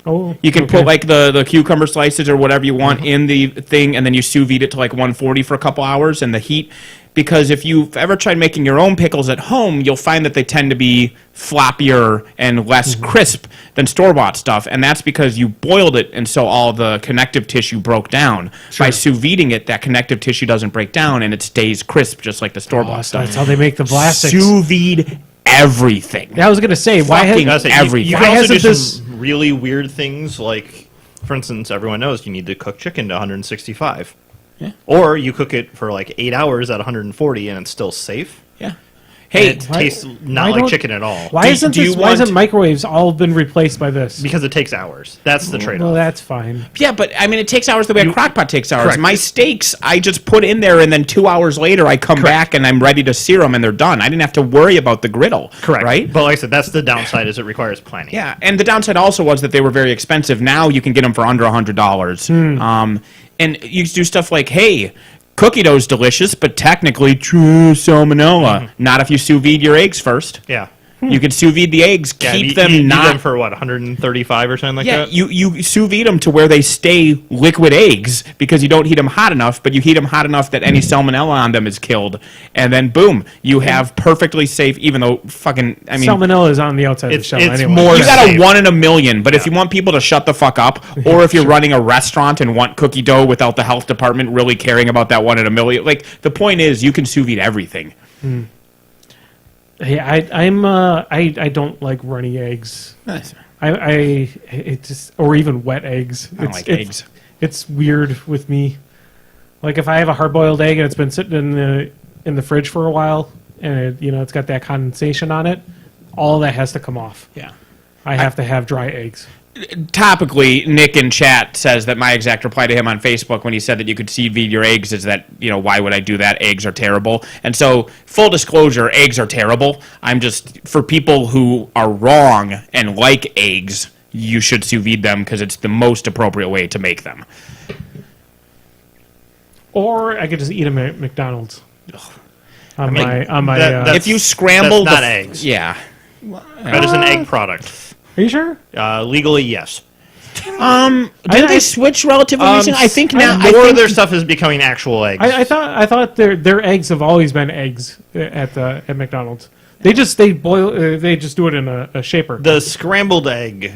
Oh, You can okay. put like the cucumber slices or whatever you want in the thing, and then you sous vide it to like 140 for a couple hours, and the heat. Because if you've ever tried making your own pickles at home, you'll find that they tend to be floppier and less crisp than store-bought stuff, and that's because you boiled it, and so all the connective tissue broke down. By sous viding it, that connective tissue doesn't break down, and it stays crisp just like the store-bought Oh, stuff. that's how they make the Vlasics. Sous vide everything. Yeah, I was gonna say, why Fucking has everything. You Why can also do hasn't this- some really weird things like, for instance, everyone knows you need to cook chicken to 165. Yeah. Or you cook it for like 8 hours at 140 and it's still safe. Yeah. And Hey, it tastes not why like don't- chicken at all. Why Do- isn't do you this? Why want- isn't microwaves all been replaced by this? Because it takes hours. That's the trade-off. Well, that's fine. yeah, but I mean, it takes hours the way a crock pot takes hours. Correct. My steaks, I just put in there, and then 2 hours later, I come back and I'm ready to sear them, and they're done. I didn't have to worry about the griddle. Correct. Right? But like I said, that's the downside is it requires planning. Yeah, and the downside also was that they were very expensive. Now you can get them for under $100. And you do stuff like, hey, cookie dough's delicious, but technically true salmonella. Not if you sous vide your eggs first. Yeah. You can sous vide the eggs, Yeah, keep you them need not them for what, 135 or something like Yeah, that? you sous vide them to where they stay liquid eggs because you don't heat them hot enough, but you heat them hot enough that any salmonella on them is killed, and then boom, you have perfectly safe. Even though fucking, I mean, Salmonella is on the outside of the It's- shell it's anyway. more you than got a safe. 1 in a million. But if you want people to shut the fuck up, or if you're running a restaurant and want cookie dough without the health department really caring about that 1 in a million, like the point is, you can sous vide everything. Hey, I don't like runny eggs. It just, or even wet eggs. I don't like eggs. It's weird with me. Like if I have a hard-boiled egg and it's been sitting in the fridge for a while, and it's got that condensation on it, all that has to come off. Yeah. I have to have dry eggs. Topically, Nick in chat says that my exact reply to him on Facebook when he said that you could sous vide your eggs is that, why would I do that? Eggs are terrible. And so, full disclosure, eggs are terrible. I'm just, for people who are wrong and like eggs, you should sous vide them because it's the most appropriate way to make them. Or I could just eat them at McDonald's. On mean, my. that's- If you scramble that's not the eggs. Yeah. That is an egg product. Are you sure? Legally, yes. Did I- they switch relatively recently? I think now. More I of think their stuff is becoming actual eggs. I thought their eggs have always been eggs at McDonald's. They just do it in a shaper. The scrambled egg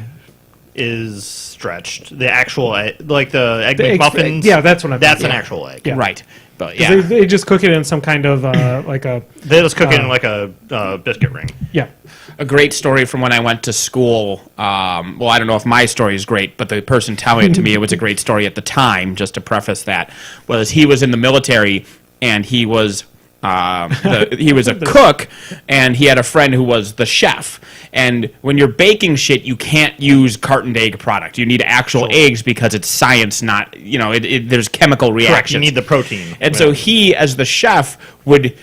is stretched. The actual egg, like the egg McMuffins. yeah, that's what I meant, That's an yeah. actual egg. Yeah. right. But 'Cause yeah. they just cook it in some kind of like a They just cook it in like a biscuit ring. yeah. A great story from when I went to school. Well, I don't know if my story is great, but the person telling it to me, it was a great story at the time, just to preface that, was he was in the military and he was he was a cook and he had a friend who was the chef. And when you're baking shit, you can't use cartoned egg product. You need actual eggs because it's science, not, there's chemical reactions. Correct. You need the protein. And so he, as the chef, would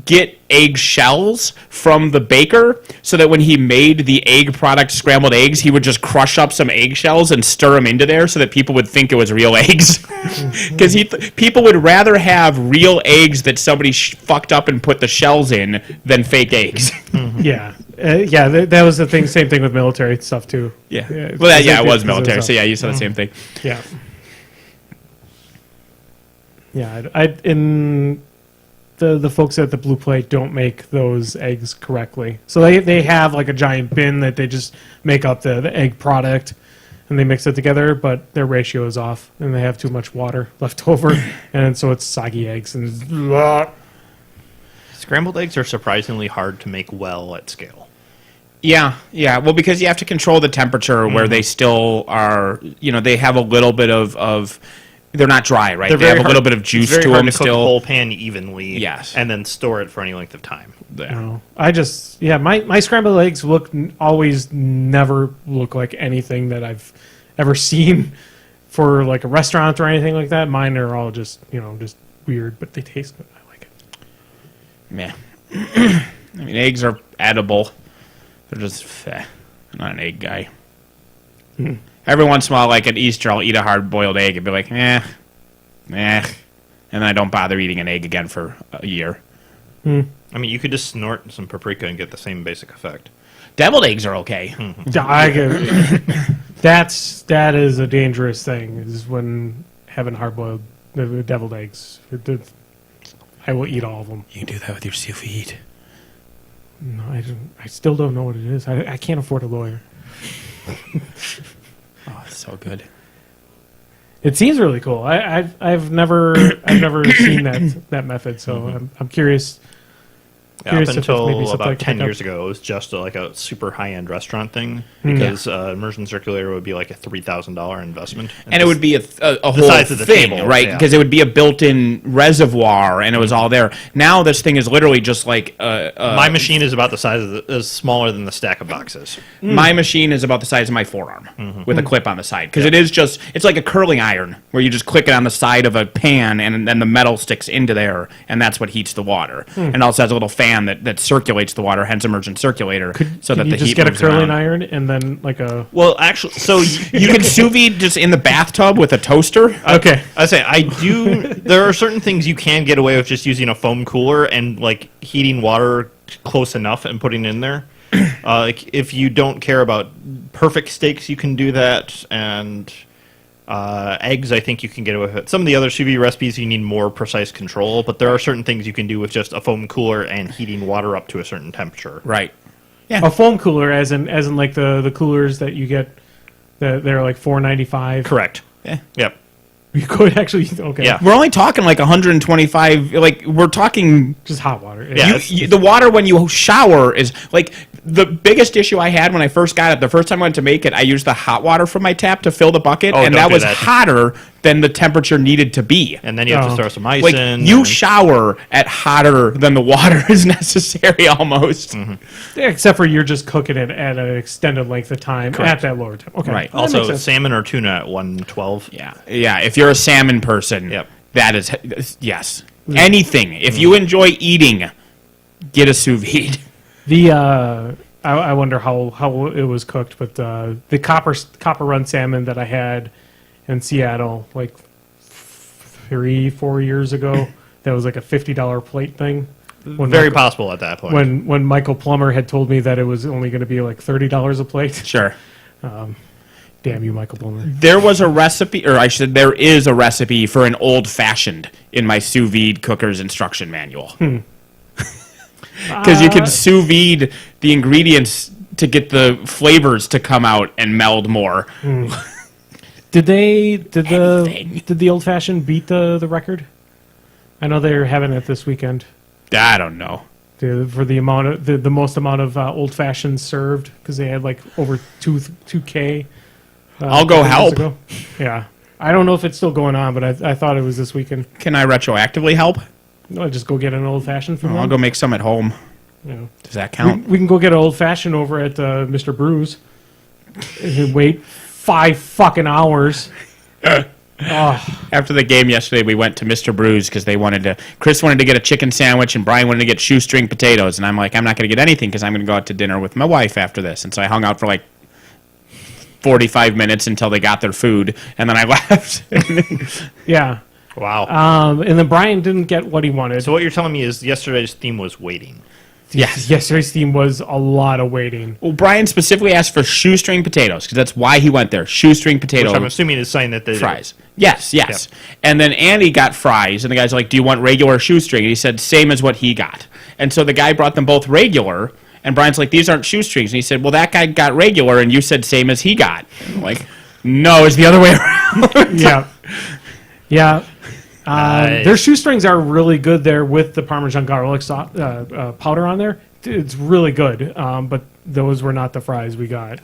get egg shells from the baker so that when he made the egg product, scrambled eggs, he would just crush up some eggshells and stir them into there so that people would think it was real eggs. Because people would rather have real eggs that somebody fucked up and put the shells in than fake eggs. Yeah, that was the thing. Same thing with military stuff too. Yeah. Yeah, Well, because it was because military, of so yeah, you said the same thing. Yeah. Yeah, in the folks at the Blue Plate don't make those eggs correctly. So they have like a giant bin that they just make up the egg product and they mix it together, but their ratio is off and they have too much water left over, and so it's soggy eggs and Scrambled eggs are surprisingly hard to make well at scale. Yeah. Well, because you have to control the temperature where they still are. They have a little bit of they're not dry, right? They have a little bit of juice to them to cook still. the whole pan evenly. Yes. And then store it for any length of time. Yeah. My scrambled eggs always never look like anything that I've ever seen for like a restaurant or anything like that. Mine are all just weird, but they taste good. I like it. Yeah. I mean, eggs are edible. They're just, I'm not an egg guy. Every once in a while, like at Easter, I'll eat a hard-boiled egg and be like, and then I don't bother eating an egg again for a year. I mean, you could just snort some paprika and get the same basic effect. Deviled eggs are okay. That is a dangerous thing, is when having hard-boiled deviled eggs. I will eat all of them. You can do that with your sous vide. No, I still don't know what it is. I can't afford a lawyer. Oh, it's so good. It seems really cool. I've never seen that method, so I'm curious. Yeah, up Curious if it's maybe until something I about can 10 pick up. years ago, it was just like a super high-end restaurant thing because immersion circulator would be like a $3,000 investment. And it would be a whole size of the thing, table, right? yeah. Because it would be a built-in reservoir, and it was all there. Now this thing is literally just like my machine is about the size of is smaller than the stack of boxes. my machine is about the size of my forearm with a clip on the side. Because it's like a curling iron where you just click it on the side of a pan, and then the metal sticks into there, and that's what heats the water. And also has a little fan that circulates the water, hence immersion circulator, so that Can you the just heat get a moves curling around. iron and then like a... Well, actually, so You can sous vide just in the bathtub with a toaster. Okay. I say I do. There are certain things you can get away with just using a foam cooler and like heating water close enough and putting it in there. Like if you don't care about perfect steaks, you can do that. And eggs, I think you can get away with it. Some of the other sous vide recipes, you need more precise control, but there are certain things you can do with just a foam cooler and heating water up to a certain temperature. Right. A foam cooler, as in like the coolers that you get, they're like $4.95. Correct. Yeah. Yep. You could actually, okay. Yeah. We're only talking like 125. Like we're talking. Just hot water. Yeah. The water when you shower is like the biggest issue I had when I first got it. The first time I went to make it, I used the hot water from my tap to fill the bucket, Oh, and don't that do was that. hotter than the temperature needed to be. And then you have to throw some ice Like in. you and- shower at hotter than the water is necessary almost. Yeah, except for you're just cooking it at an extended length of time at that lower temp. Okay. Right. Well, that makes Also, sense. salmon or tuna at 112. Yeah. If you're a salmon person, Yep. that is yes. Anything. If you enjoy eating, get a sous vide. I wonder how it was cooked, but the copper run salmon that I had in Seattle like 3-4 years ago, that was like a $50 plate thing. Very possible at that point. When Michael Plummer had told me that it was only going to be like $30 a plate. Sure. Damn you, Michael Plummer. There was a recipe, or I should, there is a recipe for an old fashioned in my sous vide cooker's instruction manual. Because you can sous vide the ingredients to get the flavors to come out and meld more. Did the old fashioned beat the record? I know they're having it this weekend. I don't know. For the amount of the most amount of old fashions served, because they had like over 2K. I'll go a couple help. years ago. Yeah, I don't know if it's still going on, but I thought it was this weekend. Can I retroactively help? No, just go get an old fashioned from I'll them. go make some at home. You know. Does that count? We can go get an old fashioned over at Mr. Brews. And wait 5 fucking hours. After the game yesterday, we went to Mr. Brews because Chris wanted to get a chicken sandwich and Brian wanted to get shoestring potatoes. And I'm like, I'm not going to get anything because I'm going to go out to dinner with my wife after this. And so I hung out for like 45 minutes until they got their food. And then I left. Yeah. Wow. And then Brian didn't get what he wanted. So what you're telling me is yesterday's theme was waiting. Yes. Yesterday's theme was a lot of waiting. Well, Brian specifically asked for shoestring potatoes because that's why he went there. Shoestring potatoes. Which I'm assuming is saying that they Fries. Yes. And then Andy got fries, and the guy's like, do you want regular or shoestring? And he said, same as what he got. And so the guy brought them both regular, and Brian's like, these aren't shoestrings. And he said, well, that guy got regular, and you said same as he got. And I'm like, no, it's the other way around. Yeah. Nice. Their shoestrings are really good there with the Parmesan garlic powder on there. It's really good, but those were not the fries we got.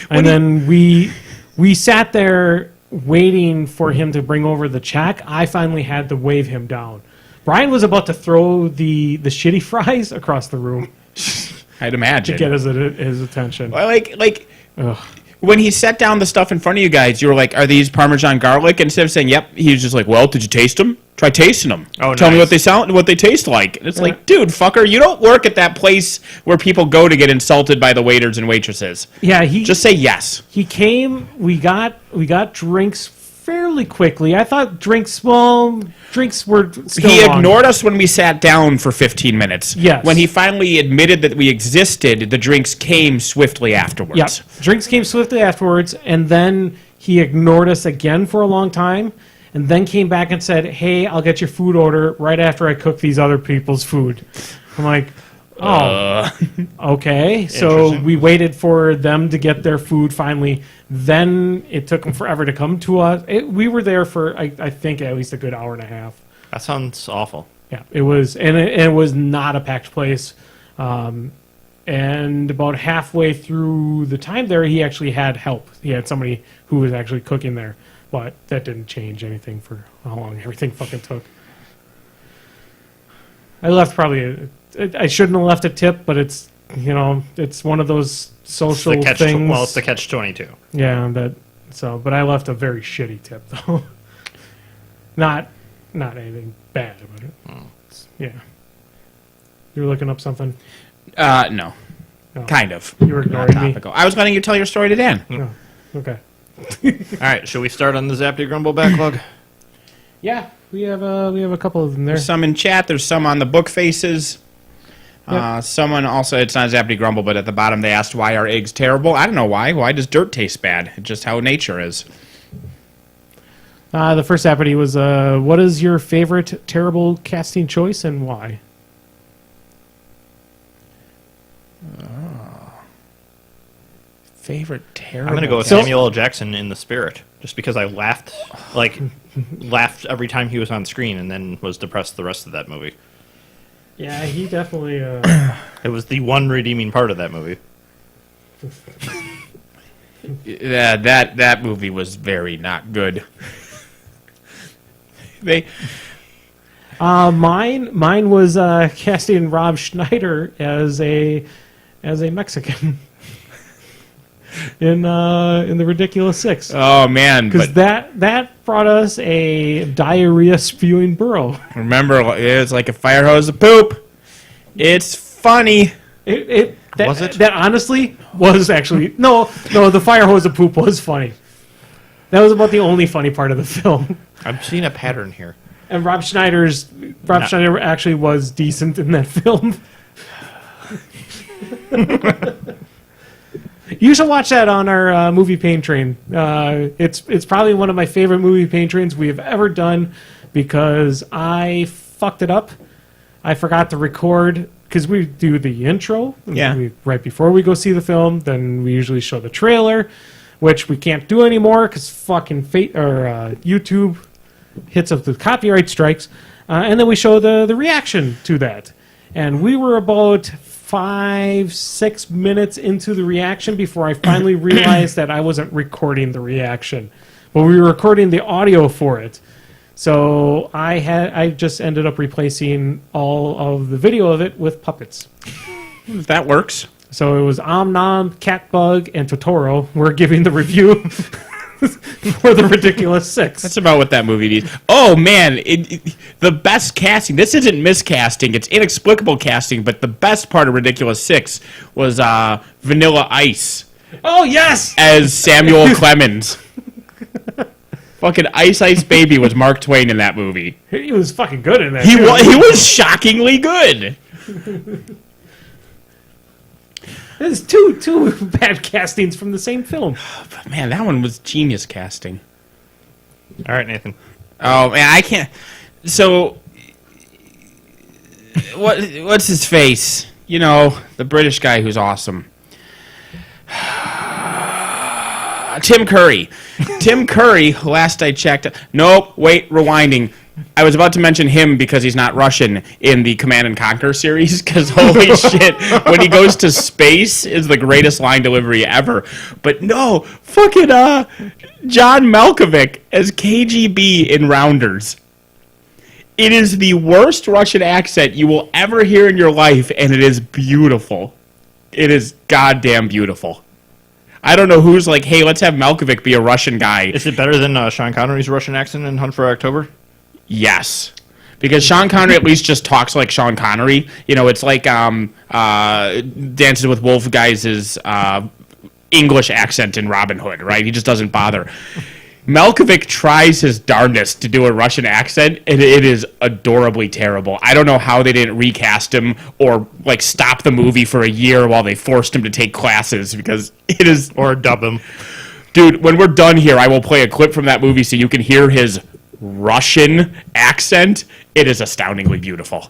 And then we sat there waiting for him to bring over the check. I finally had to wave him down. Brian was about to throw the shitty fries across the room I'd imagine. to get his attention. Well, like Ugh. when he set down the stuff in front of you guys, you were like, "Are these Parmesan garlic?" And instead of saying, "Yep," he was just like, "Well, did you taste them? Try tasting them. Oh, Tell me nice. what they sound, what they taste like." And it's like, dude, fucker, you don't work at that place where people go to get insulted by the waiters and waitresses. Yeah, Just say yes. he came. We got drinks fairly quickly. I thought drinks were still He long. ignored us when we sat down for 15 minutes. Yes. When he finally admitted that we existed, the drinks came swiftly afterwards. Yep. Drinks came swiftly afterwards, and then he ignored us again for a long time, and then came back and said, "Hey, I'll get your food order right after I cook these other people's food." I'm like, "Oh, okay." So Interesting. we waited for them to get their food finally. Then it took them forever to come to us. We were there for, I think, at least a good hour and a half. That sounds awful. Yeah, it was, and it was not a packed place. And about halfway through the time there, he actually had help. He had somebody who was actually cooking there, but that didn't change anything for how long everything fucking took. I left I shouldn't have left a tip, but it's one of those social things. Well, it's the catch-22. Yeah, but I left a very shitty tip though. Not anything bad about it. Yeah. You were looking up something? No. No. Kind of. You were ignoring me. Topical. I was letting you tell your story to Dan. No. Okay. All right, should we start on the Zappity Grumble backlog? Yeah, we have a couple of them there. There's some in chat. There's some on the book faces. Yep. Someone also, it's not Zappity Grumble, but at the bottom they asked, why are eggs terrible? I don't know why. Why does dirt taste bad? It's just how nature is. The first Zappity was, what is your favorite terrible casting choice and why? Favorite terrible. I'm going to go with Samuel L. Jackson in The Spirit, just because I laughed every time he was on screen and then was depressed the rest of that movie. Yeah, he definitely... It was the one redeeming part of that movie. That movie was very not good. Mine was casting Rob Schneider as a Mexican in the Ridiculous Six. Oh man, Because but that brought us a diarrhea spewing burrow. remember, it's like a fire hose of poop. It's funny. Was it? That honestly was actually no. The fire hose of poop was funny. That was about the only funny part of the film. I'm seeing a pattern here. And Rob Schneider actually was decent in that film. You should watch that on our movie Pain Train. It's probably one of my favorite movie Pain Trains we have ever done because I fucked it up. I forgot to record because we do the intro right before we go see the film. Then we usually show the trailer, which we can't do anymore because fucking YouTube hits up the copyright strikes. And then we show the reaction to that. And we were about 5-6 minutes into the reaction before I finally realized that I wasn't recording the reaction, but we were recording the audio for it. So I just ended up replacing all of the video of it with puppets. That works. So it was Om Nom, Catbug, and Totoro. We're giving the review for the Ridiculous Six. That's about what that movie needs. Oh man, the best casting. This isn't miscasting; it's inexplicable casting. But the best part of Ridiculous Six was Vanilla Ice Oh yes, as Samuel Clemens. Fucking Ice Baby was Mark Twain in that movie. he was fucking good in that. He too. was shockingly good. There's two bad castings from the same film. But man, that one was genius casting. All right, Nathan. Oh man, I can't. So, what's his face? You know, the British guy who's awesome. Tim Curry. Tim Curry. Last I checked. Nope. Wait. Rewinding. I was about to mention him because he's not Russian in the Command and Conquer series, because holy shit, when he goes to space is the greatest line delivery ever. But no, fucking John Malkovich as KGB in Rounders. It is the worst Russian accent you will ever hear in your life, and it is beautiful. It is goddamn beautiful. I don't know who's like, hey, let's have Malkovich be a Russian guy. Is it better than Sean Connery's Russian accent in Hunt for October? Yes. Because Sean Connery at least just talks like Sean Connery. You know, it's like Dances with Wolf Guys' English accent in Robin Hood, right? He just doesn't bother. Malkovich tries his darndest to do a Russian accent, and it is adorably terrible. I don't know how they didn't recast him or like stop the movie for a year while they forced him to take classes, because it is... Or dub him. Dude, when we're done here, I will play a clip from that movie so you can hear his Russian accent. It is astoundingly beautiful.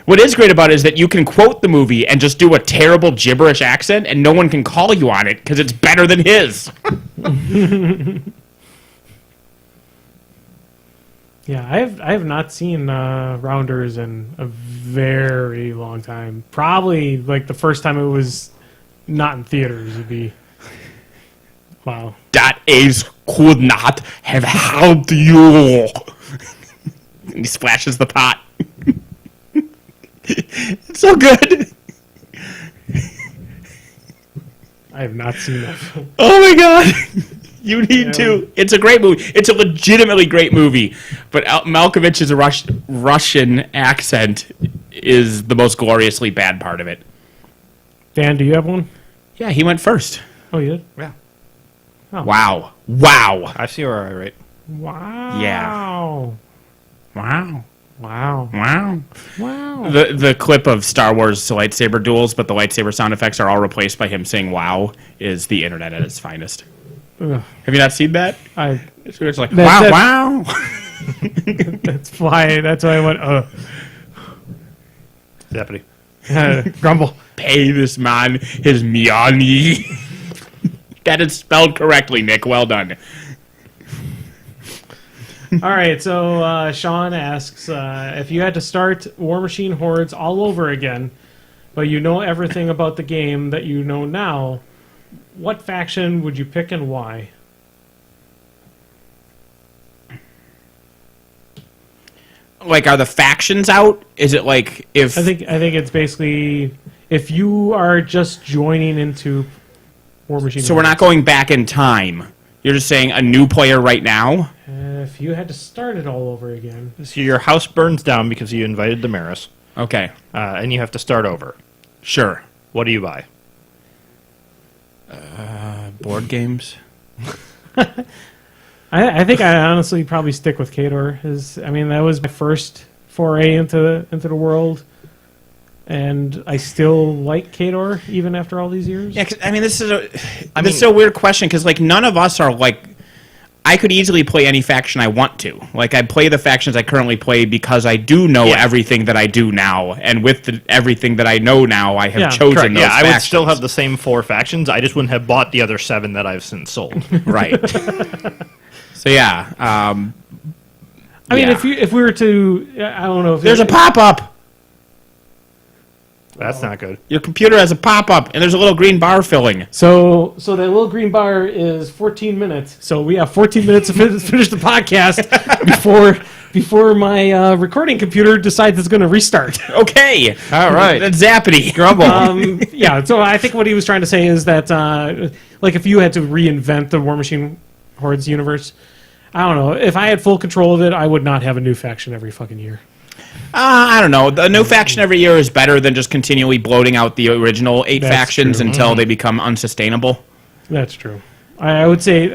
What is great about it is that you can quote the movie and just do a terrible gibberish accent, and no one can call you on it because it's better than his. Yeah, I have not seen Rounders in a very long time. Probably like the first time it was not in theaters would be. Wow. That ace could not have helped you. And he splashes the pot. It's so good. I have not seen that film. Oh my god. You need to. It's a great movie. It's a legitimately great movie. But Malkovich's Russian accent is the most gloriously bad part of it. Dan, do you have one? Yeah, he went first. Oh, you did? Yeah. Oh. Wow. Wow. I see where I rate. Wow. Yeah. Wow. Wow. Wow. Wow. The clip of Star Wars lightsaber duels, but the lightsaber sound effects are all replaced by him saying "wow" is the internet at its finest. Ugh. Have you not seen that? It's like wow. That's why I went, Zappity. grumble. Pay this man his money. That is spelled correctly, Nick. Well done. All right, so Sean asks, if you had to start War Machine Hordes all over again, but you know everything about the game that you know now, what faction would you pick and why? Like, are the factions out? Is it like if... I think it's basically if you are just joining into War Machine So we're not going back in time. You're just saying a new player right now? If you had to start it all over again. So your house burns down because you invited Damaris, Okay, and you have to start over. sure. What do you buy? Board games? I think I honestly probably stick with Khador. That was my first foray into the world, and I still like Khador even after all these years. Yeah, 'cause, this is a weird question because like none of us are like. I could easily play any faction I want to. Like I play the factions I currently play because I do know everything that I do now, and with everything that I know now, I have chosen Correct. those. Yeah, I factions. would still have the same 4 factions. I just wouldn't have bought the other 7 that I've since sold. Right. So yeah. I mean, if we were to, I don't know if there's a pop-up. That's not good. Your computer has a pop-up, and there's a little green bar filling. So that little green bar is 14 minutes. So we have 14 minutes to finish the podcast before my recording computer decides it's going to restart. Okay. All right. That's zappity. Grumble. Yeah. So I think what he was trying to say is that, like, if you had to reinvent the War Machine Hordes universe, I don't know. If I had full control of it, I would not have a new faction every fucking year. I don't know. The new faction every year is better than just continually bloating out the original 8 That's factions true. until they become unsustainable. That's true. I would say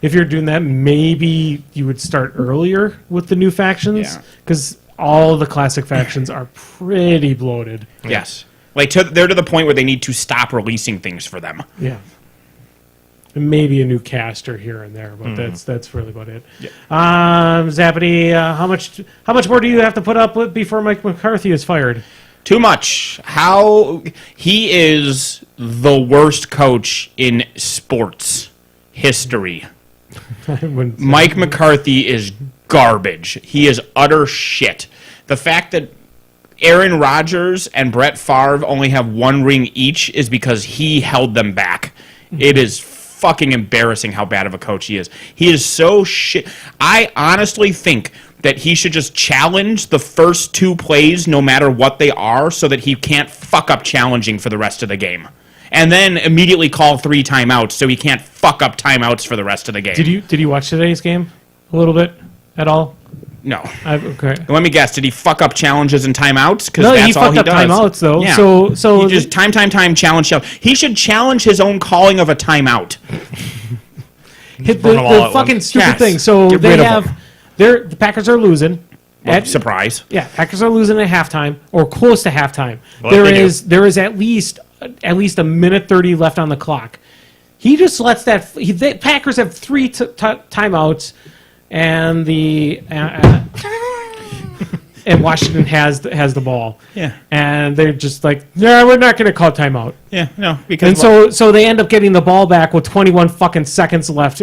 if you're doing that, maybe you would start earlier with the new factions because all the classic factions are pretty bloated. Yes. Like they're to the point where they need to stop releasing things for them. Yeah. And maybe a new caster here and there, but that's really about it. Yeah. Zappity, how much more do you have to put up with before Mike McCarthy is fired? Too much. He is the worst coach in sports history. Mike McCarthy is garbage. He is utter shit. The fact that Aaron Rodgers and Brett Favre only have one ring each is because he held them back. It is fucking embarrassing how bad of a coach he is. He is so shit. I honestly think that he should just challenge the first 2 plays no matter what they are so that he can't fuck up challenging for the rest of the game. And then immediately call 3 timeouts so he can't fuck up timeouts for the rest of the game. Did you watch today's game a little bit at all? No. Okay. Let me guess. Did he fuck up challenges and timeouts? Because No, that's he all fucked he up does. timeouts though. Yeah. So he just time, challenge. He should challenge his own calling of a timeout. hit burn them all the at fucking once. stupid Yes. thing. So Get they rid of have the Packers are losing. Surprise. Yeah, Packers are losing at halftime or close to halftime. Well, there they do. is at least a minute 30 left on the clock. He just lets the Packers have 3 timeouts, and the and Washington has the ball. Yeah. And they're just like, yeah, we're not going to call timeout. Yeah, no. Because And so they end up getting the ball back with 21 fucking seconds left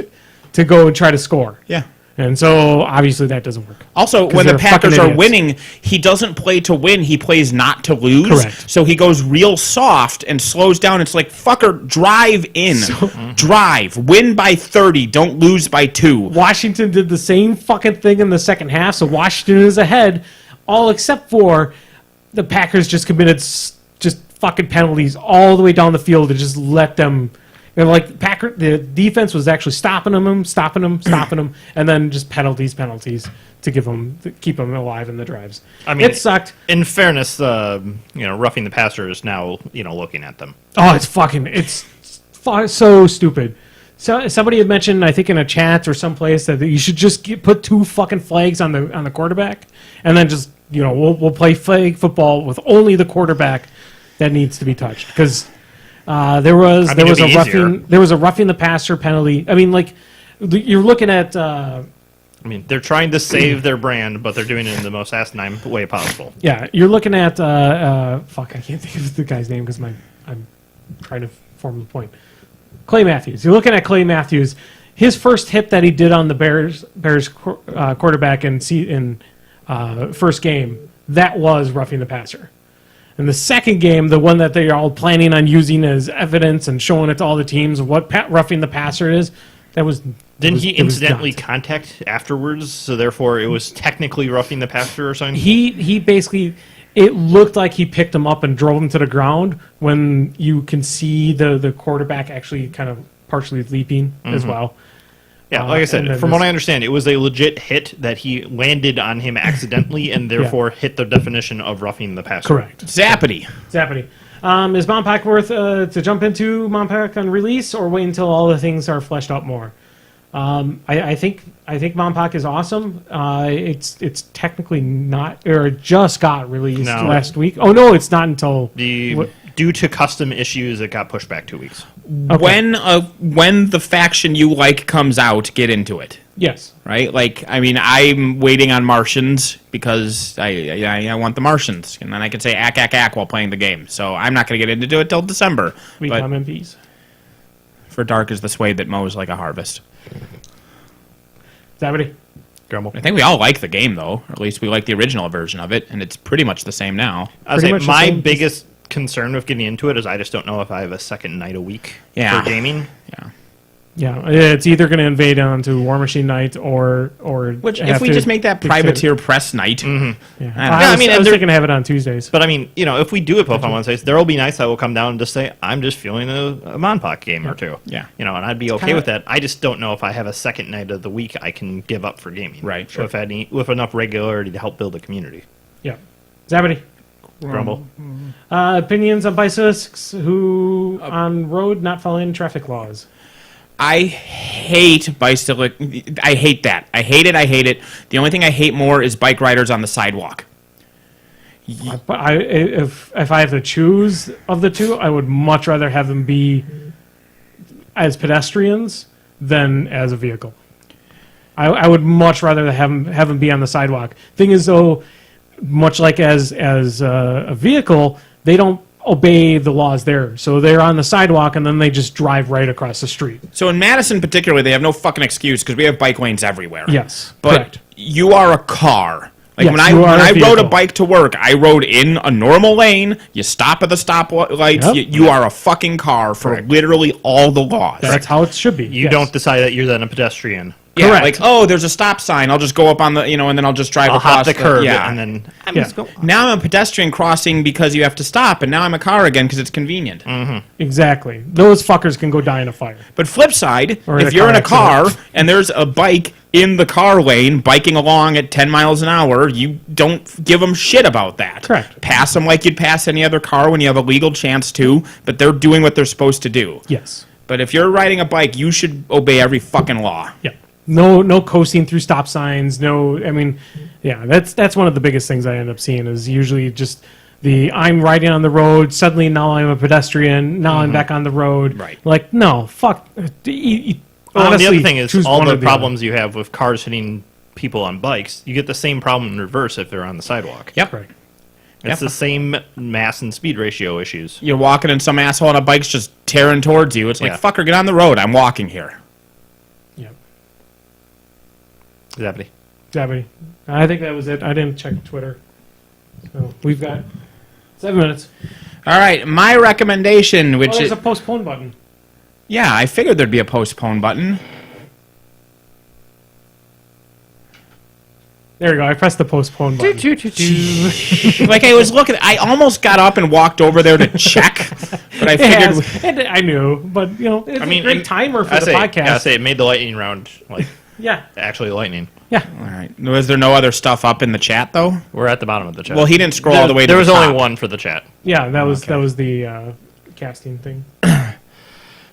to go and try to score. yeah. And so obviously that doesn't work. Also, 'Cause when the they're Packers fucking are idiots. winning, he doesn't play to win. He plays not to lose. Correct. So he goes real soft and slows down. It's like, fucker, drive in. Drive. Win by 30. Don't lose by 2. Washington did the same fucking thing in the second half, so Washington is ahead, all except for the Packers just committed just fucking penalties all the way down the field to just let them. And like the defense was actually stopping them, and then just penalties to keep them alive in the drives. I mean, it sucked. In fairness, roughing the passer is now looking at them. Oh, it's so stupid. So somebody had mentioned, I think in a chat or someplace, that you should just put 2 fucking flags on the quarterback, and then just we'll play flag football with only the quarterback that needs to be touched because. There was a roughing the passer penalty. I mean, like you're looking at. I mean, they're trying to save their brand, but they're doing it in the most asinine way possible. Yeah, you're looking at. Fuck, I can't think of the guy's name because I'm trying to form the point. Clay Matthews. You're looking at Clay Matthews. His first hit that he did on the Bears quarterback in first game, that was roughing the passer. In the second game, the one that they are all planning on using as evidence and showing it to all the teams of what roughing the passer is, Didn't he incidentally contact afterwards? So therefore, it was technically roughing the passer or something. He basically, it looked like he picked him up and drove him to the ground when you can see the quarterback actually kind of partially leaping as well. Yeah, like I said, from what I understand, it was a legit hit that he landed on him accidentally and therefore hit the definition of roughing the passer. Correct. Zappity. Is Monpack worth to jump into Monpack on release or wait until all the things are fleshed out more? I think Monpack is awesome. It's technically not, or just got released last week. Oh no, it's not until due to custom issues, it got pushed back 2 weeks. Okay. When the faction you like comes out, get into it. Yes. Right? Like, I mean, I'm waiting on Martians because I want the Martians. And then I can say ack while playing the game. So I'm not going to get into it till December. We But come in peace. for dark is the sway that mows like a harvest. Zappity. Grumble. I think we all like the game, though. Or at least we like the original version of it. And it's pretty much the same now. I would Pretty say much the my same. biggest concern with getting into it is I just don't know if I have a second night a week Yeah. for gaming. Yeah. Yeah, it's either going to invade onto War Machine Night or Which, have if we to just make that be privateer press night, Yeah. I I mean, was they're- thinking to have it on Tuesdays. But I mean, if we do it Pokemon Wednesdays, there will be nights I will come down and just say, I'm just feeling a Monpok game or two. Yeah. And I'd be okay kinda- with that. I just don't know if I have a second night of the week I can give up for gaming. Right, With enough regularity to help build a community. Yeah. Zappity. Grumble. Opinions on bicyclists who on road not following traffic laws. I hate bicycle. I hate that. I hate it. The only thing I hate more is bike riders on the sidewalk. But if I have to choose of the two, I would much rather have them be as pedestrians than as a vehicle. I would much rather have them be on the sidewalk. Thing is, though, much like as a vehicle, they don't obey the laws there. So they're on the sidewalk and then they just drive right across the street. So in Madison particularly, they have no fucking excuse because we have bike lanes everywhere. Yes, But correct. you are a car. Like Yes, when I you are a rode a vehicle. bike to work, I rode in a normal lane. You stop at the stop lights. Yep. You are a fucking car for literally all the laws. That's how it should be. You yes. don't decide that you're then a pedestrian. Yeah, Correct. like, oh, there's a stop sign. I'll just go up on the, and then I'll just drive I'll across hop the curb Yeah. and then I'm Yeah. just going. Now I'm a pedestrian crossing because you have to stop, and now I'm a car again because it's convenient. Exactly. Those fuckers can go die in a fire. But flip side, Or in if a you're car in a car accident. and there's a bike in the car lane biking along at 10 miles an hour, you don't give them shit about that. Correct. Pass them like you'd pass any other car when you have a legal chance to, but they're doing what they're supposed to do. Yes. But if you're riding a bike, you should obey every fucking law. Yeah. No coasting through stop signs. No, I mean, yeah, that's one of the biggest things I end up seeing is usually just I'm riding on the road, suddenly now I'm a pedestrian, now I'm back on the road. Right. Like, no, fuck. Well, and Honestly, the other thing is choose all one or the other. problems you have with cars hitting people on bikes. You get the same problem in reverse if they're on the sidewalk. Yep. Correct. It's the same mass and speed ratio issues. You're walking and some asshole on a bike's just tearing towards you. It's like, Yeah. fucker, get on the road. I'm walking here. Yeah. Zappity. Zappity. I think that was it. I didn't check Twitter. So we've got 7 minutes. All right, my recommendation, which Oh, there's is... a postpone button. Yeah, I figured there'd be a postpone button. There we go. I pressed the postpone button. Like I was looking, I almost got up and walked over there to check, but I figured... Yes, and I knew, but it's a great timer for the podcast. I say it made the lightning round like Yeah. actually lightning. Yeah. All right. Was there no other stuff up in the chat, though? We're at the bottom of the chat. Well, he didn't scroll all the way to There the was top. only one for the chat. Yeah, that was the casting thing.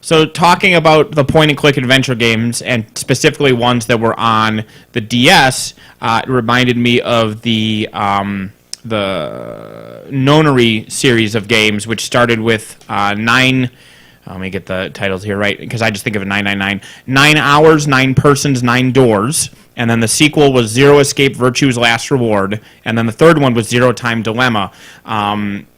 So talking about the point-and-click adventure games, and specifically ones that were on the DS, it reminded me of the Nonary series of games, which started with 9... Let me get the titles here right, because I just think of it 999. 9 Hours, 9 Persons, 9 Doors. And then the sequel was Zero Escape, Virtue's Last Reward. And then the third one was Zero Time Dilemma.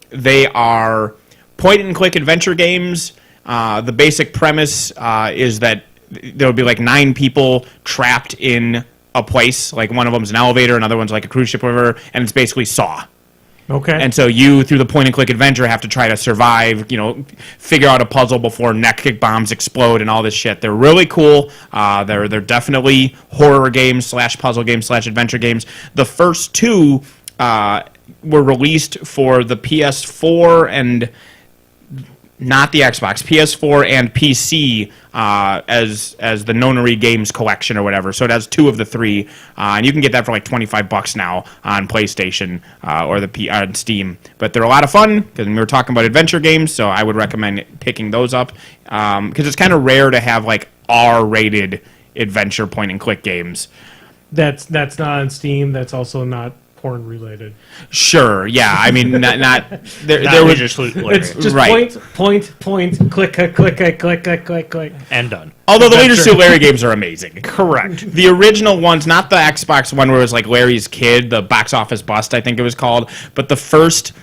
They are point-and-click adventure games. The basic premise is that there would be like 9 people trapped in a place. Like one of them's an elevator, another one's like a cruise ship or whatever, and it's basically Saw. Okay. And so you, through the point-and-click adventure, have to try to survive, figure out a puzzle before neck-kick bombs explode and all this shit. They're really cool. They're definitely horror games / puzzle games / adventure games. The first 2 were released for the PS4 and... not the Xbox, PS4 and PC as the Nonary Games Collection or whatever. So it has 2 of the 3, and you can get that for like $25 now on PlayStation or on Steam. But they're a lot of fun because we were talking about adventure games, so I would recommend picking those up because it's kind of rare to have like R-rated adventure point-and-click games. That's not on Steam. That's also not porn related. Sure, yeah. I mean, not there. That There was was just Larry. It's just Right. point, click, click. And done. although the Leader Suit Larry games are amazing. Correct. The original ones, not the Xbox one where it was like Larry's Kid, the box office bust, I think it was called, but the first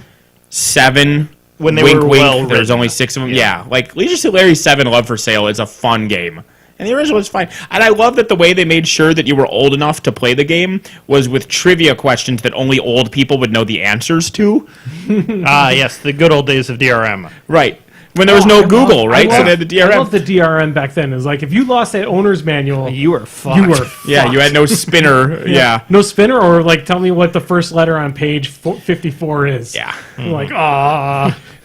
7, When they wink, were wink, well there's written. only 6 of them. Yeah, like Leisure Suit Larry 7 Love for Sale is a fun game. And the original was fine. And I love that the way they made sure that you were old enough to play the game was with trivia questions that only old people would know the answers to. Yes, the good old days of DRM. Right. When there was no Google, right? So they had the DRM. I love the DRM back then. Is like if you lost that owner's manual, You were fucked. you were Yeah, you had no spinner. Yeah. no spinner, or like tell me what the first letter on page 54 is. Yeah. Like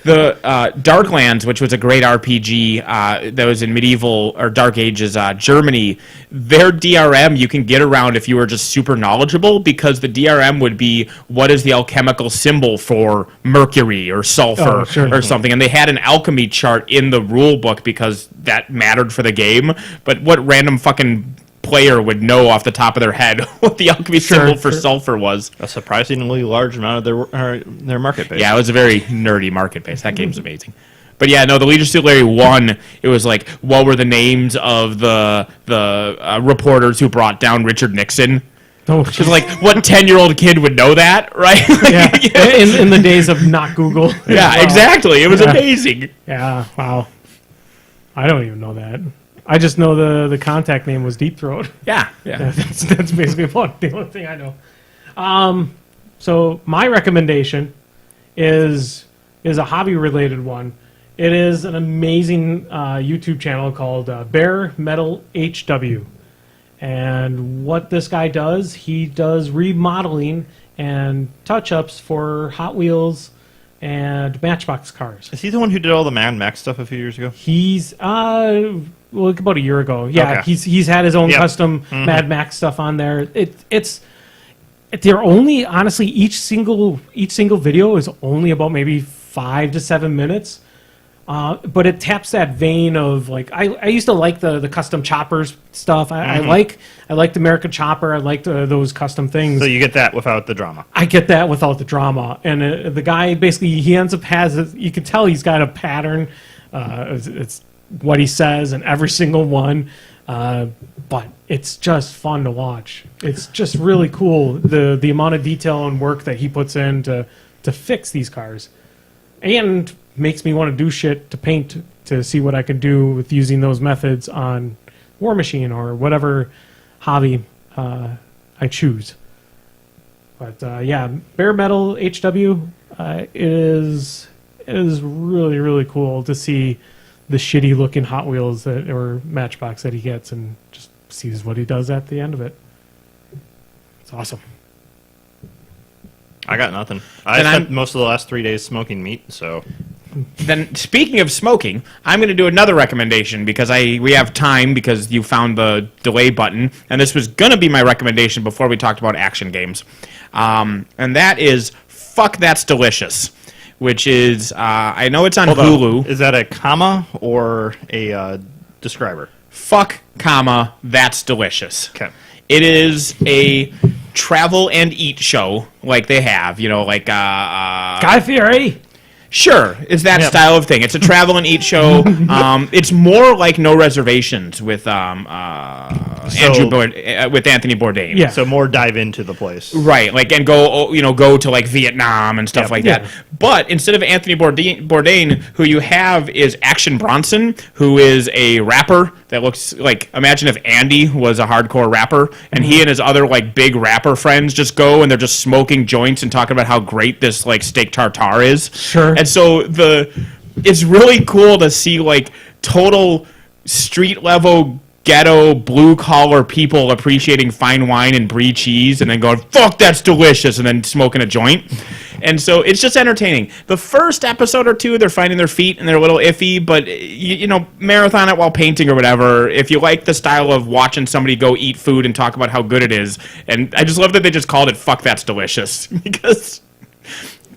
The Darklands, which was a great RPG that was in medieval or Dark Ages Germany, their DRM you can get around if you were just super knowledgeable because the DRM would be what is the alchemical symbol for mercury or sulfur or something. And they had an alchemy chart in the rule book because that mattered for the game. But what random fucking player would know off the top of their head what the alchemy symbol for sulfur was? A surprisingly large amount of their market base. Yeah, it was a very nerdy market base. That game's amazing. But yeah, no, the Leisure Suit Larry 1, it was like, what were the names of the reporters who brought down Richard Nixon? Oh, Because like, what 10-year-old kid would know that, right? yeah. In the days of not Google. Yeah, Wow. exactly. It was Yeah. amazing. Yeah, wow. I don't even know that. I just know the contact name was Deep Throat. Yeah. That's basically the only thing I know. So my recommendation is a hobby related one. It is an amazing YouTube channel called Bare Metal HW. And what this guy does, he does remodeling and touch-ups for Hot Wheels and Matchbox cars. Is he the one who did all the Mad Max stuff a few years ago? He's well, about a year ago. Yeah, Okay. he's had his own Yep. custom Mad Max stuff on there. They're only, honestly, each single video is only about maybe 5 to 7 minutes. But it taps that vein of like I used to like the custom choppers stuff. I liked American Chopper. I liked those custom things. So you get that without the drama. I get that without the drama. And the guy basically he ends up you can tell he's got a pattern. It's what he says in every single one. But it's just fun to watch. It's just really cool the amount of detail and work that he puts in to fix these cars. And makes me want to do shit to paint to see what I can do with using those methods on War Machine or whatever hobby I choose. But yeah, Bare Metal HW is really, really cool to see the shitty looking Hot Wheels or Matchbox that he gets and just sees what he does at the end of it. It's awesome. I got nothing. I spent most of the last 3 days smoking meat, so... Then, speaking of smoking, I'm going to do another recommendation because we have time because you found the delay button, and this was going to be my recommendation before we talked about action games, and that is Fuck That's Delicious, which is I know it's on Hulu. Is that a comma or a describer? Fuck, comma, That's Delicious. Okay. It is a travel and eat show like they have, like Guy Fieri. Sure, it's that Yep. style of thing. It's a travel and eat show. It's more like No Reservations with Anthony Bourdain. Yeah. So more dive into the place. Right, like and go to like Vietnam and stuff Yep. like Yeah. that. But instead of Anthony Bourdain, who you have is Action Bronson, who is a rapper that looks like, imagine if Andy was a hardcore rapper, and he and his other like big rapper friends just go and they're just smoking joints and talking about how great this like steak tartare is. Sure. And so it's really cool to see like total street level ghetto blue collar people appreciating fine wine and brie cheese and then going, fuck, that's delicious, and then smoking a joint. And so it's just entertaining. The first episode or two, they're finding their feet and they're a little iffy, but marathon it while painting or whatever. If you like the style of watching somebody go eat food and talk about how good it is, and I just love that they just called it Fuck That's Delicious because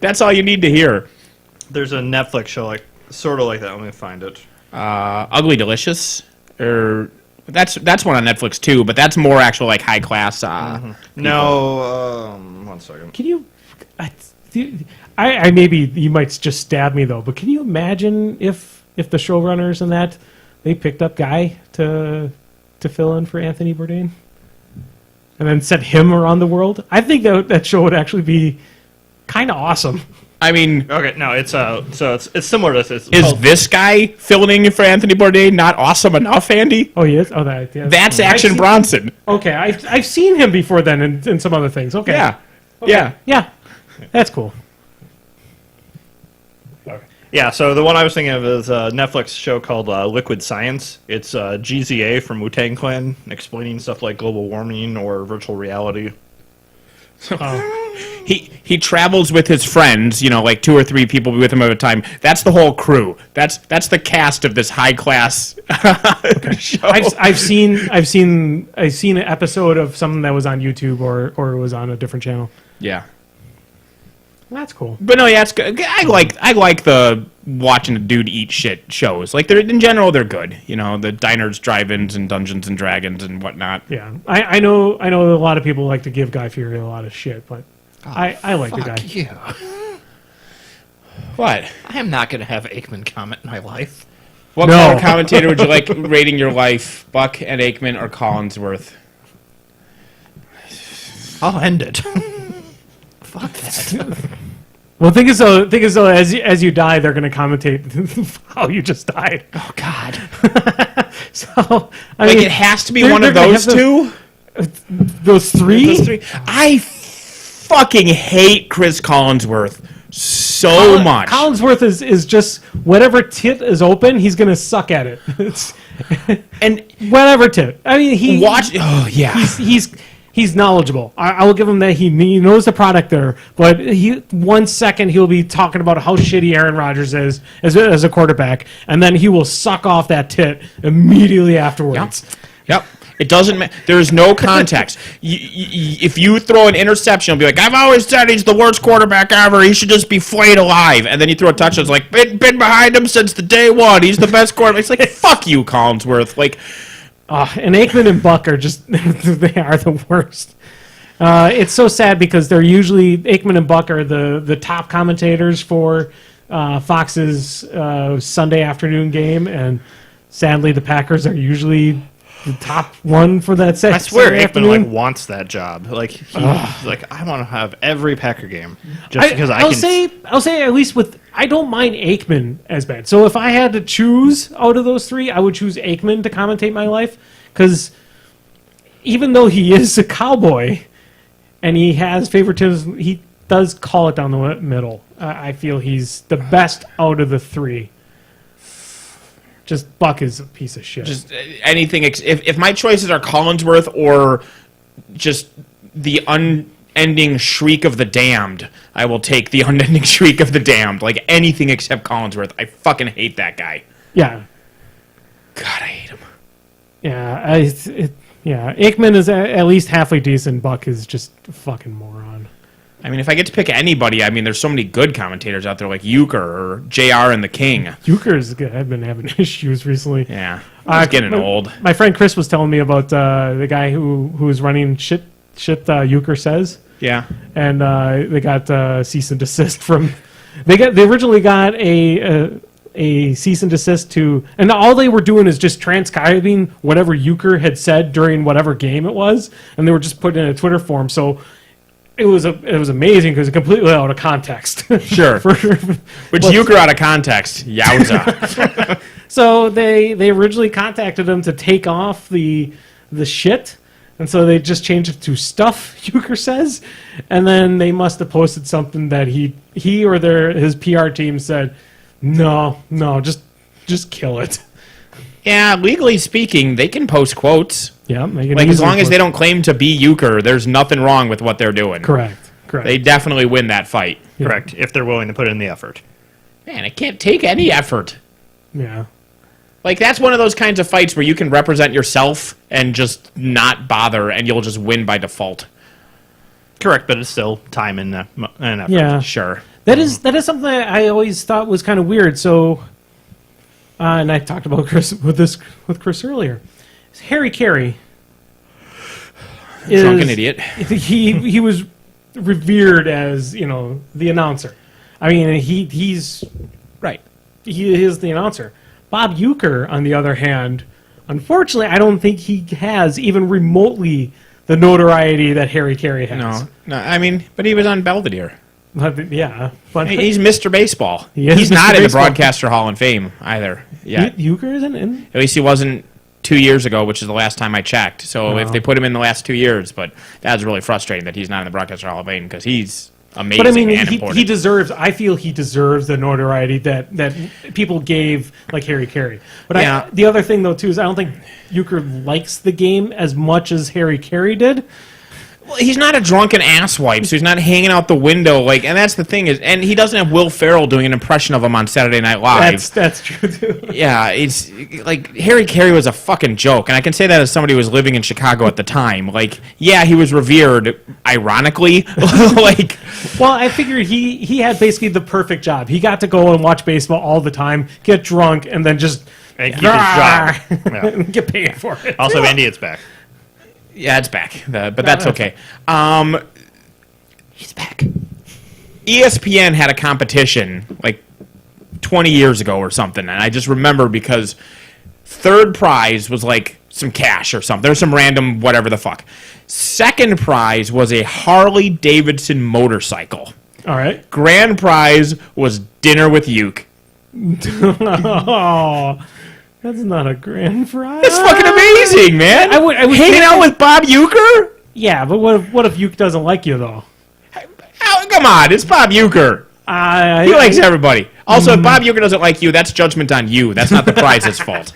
that's all you need to hear. There's a Netflix show sort of like that. Let me find it. Ugly Delicious, or that's one on Netflix too, but that's more actual like high class. No, 1 second. Can you? I maybe you might just stab me though, but can you imagine if the showrunners and that they picked up Guy to fill in for Anthony Bourdain, and then sent him around the world? I think that show would actually be kind of awesome. I mean, Okay, no, it's it's similar to this. is this guy filling in for Anthony Bourdain not awesome enough, Andy? Oh, he is. Oh, that. Yeah. That's I've Action seen- Bronson. Okay, I've seen him before then in some other things. Okay. Yeah, Okay. Yeah. That's cool. Yeah, so the one I was thinking of is a Netflix show called Liquid Science. It's GZA from Wu-Tang Clan explaining stuff like global warming or virtual reality. He travels with his friends, like 2 or 3 people with him at a time. That's the whole crew. That's the cast of this high class show. I've seen an episode of something that was on YouTube or it was on a different channel. Yeah. That's cool. But no, yeah, it's good. I like the watching a dude eat shit shows. Like, they're in general, they're good. The diners, drive-ins, and Dungeons and Dragons and whatnot. Yeah, I know a lot of people like to give Guy Fieri a lot of shit, but I like the guy. You. What? I am not going to have Aikman comment in my life. What No. color commentator would you like rating your life? Buck and Aikman or Collinsworth? I'll end it. Fuck that. Well, think as though as you die, they're going to commentate how you just died. Oh God! So I Like mean, it has to be they're- one of they're gonna those have two. those three. Those three. I fucking hate Chris Collinsworth so much. Collinsworth is just whatever tit is open, he's going to suck at it. It's, and whatever tit. I mean, Oh yeah. He's knowledgeable. I will give him that. He knows the product there. But 1 second he'll be talking about how shitty Aaron Rodgers is as a quarterback, and then he will suck off that tit immediately afterwards. Yep. It doesn't matter. There is no context. If you throw an interception, you'll be like, I've always said he's the worst quarterback ever. He should just be flayed alive. And then you throw a touchdown. It's like, been behind him since the day one. He's the best quarterback. It's like, fuck you, Collinsworth. Like, And Aikman and Buck are just, they are the worst. It's so sad because they're usually, Aikman and Buck are the top commentators for Fox's Sunday afternoon game. And sadly, the Packers are usually the top one for that set. I swear Aikman afternoon. wants that job. Like he's like, I want to have every Packer game just because I can. I'll say at least I don't mind Aikman as bad. So if I had to choose out of those three, I would choose Aikman to commentate my life because even though he is a cowboy and he has favoritism, he does call it down the middle. I feel he's the best out of the three. Just Buck is a piece of shit. just anything. If my choices are Collinsworth or just the unending shriek of the damned, I will take the unending shriek of the damned. Like anything except Collinsworth. I fucking hate that guy. Yeah. God, I hate him. Yeah. Aikman is at least halfway decent. Buck is just a fucking moron. I mean, if I get to pick anybody, I mean, there's so many good commentators out there like Euchre or JR and the King. Euchre's good. I've been having issues recently. Yeah, he's getting old. My friend Chris was telling me about the guy who was running shit Euchre says. Yeah, And they got cease and desist from. They originally got a cease and desist to, and all they were doing is just transcribing whatever Euchre had said during whatever game it was, and they were just putting it in a Twitter form. So. It was amazing because it's completely out of context. sure. Which Euchre out of context, yowza. So they originally contacted him to take off the shit, and so they just changed it to stuff. Euchre says, and then they must have posted something that he or his PR team said, no, just kill it. Yeah, legally speaking, they can post quotes. Yeah, Like as long as they don't claim to be Euchre, there's nothing wrong with what they're doing. Correct. They definitely win that fight. Yeah. Correct, if they're willing to put in the effort. Man, it can't take any effort. Yeah. Like that's one of those kinds of fights where you can represent yourself and just not bother, and you'll just win by default. Correct, but it's still time and effort. Yeah. Sure. That is something that I always thought was kind of weird. So, and I talked about Chris with Chris earlier. Harry Carey is Drunken idiot. He was revered as the announcer. I mean, he's Right. he is the announcer. Bob Euchre, on the other hand, unfortunately, I don't think he has even remotely the notoriety that Harry Carey has. No. I mean, but he was on Belvedere. But, yeah, but He's Mr. Baseball. He is He's Mr. not in the Baseball. Broadcaster Hall of Fame either. Yeah. Euchre isn't in. At least he wasn't 2 years ago, which is the last time I checked. So if they put him in the last 2 years, but that's really frustrating that he's not in the Broadcaster Hall of Fame because he's amazing But I mean, and he important. deserves. I feel he deserves the notoriety that people gave like Harry Carey. But Yeah. the other thing though too is I don't think Euchre likes the game as much as Harry Carey did. Well, he's not a drunken asswipe, so he's not hanging out the window and that's the thing is, and he doesn't have Will Ferrell doing an impression of him on Saturday Night Live. That's true too. Yeah, it's like Harry Carey was a fucking joke, and I can say that as somebody who was living in Chicago at the time. Like, yeah, he was revered, ironically. Like, Well, I figured he had basically the perfect job. He got to go and watch baseball all the time, get drunk, and then just And keep his job. Yeah. get paid for it. Also, Andy, it's back. yeah, it's back, but that's okay. He's back. ESPN had a competition like 20 years ago or something, and I just remember because third prize was like some cash or something. There's some random whatever the fuck. Second prize was a Harley Davidson motorcycle. All right. Grand prize was dinner with Uke. Oh, that's not a grand prize. That's fucking amazing, man. I would hanging think out with Bob Uecker. Yeah, but what if Uke doesn't like you though? Oh, come on, it's Bob Uecker. He likes everybody. Also, if Bob Uecker doesn't like you, that's judgment on you. That's not the prize's fault.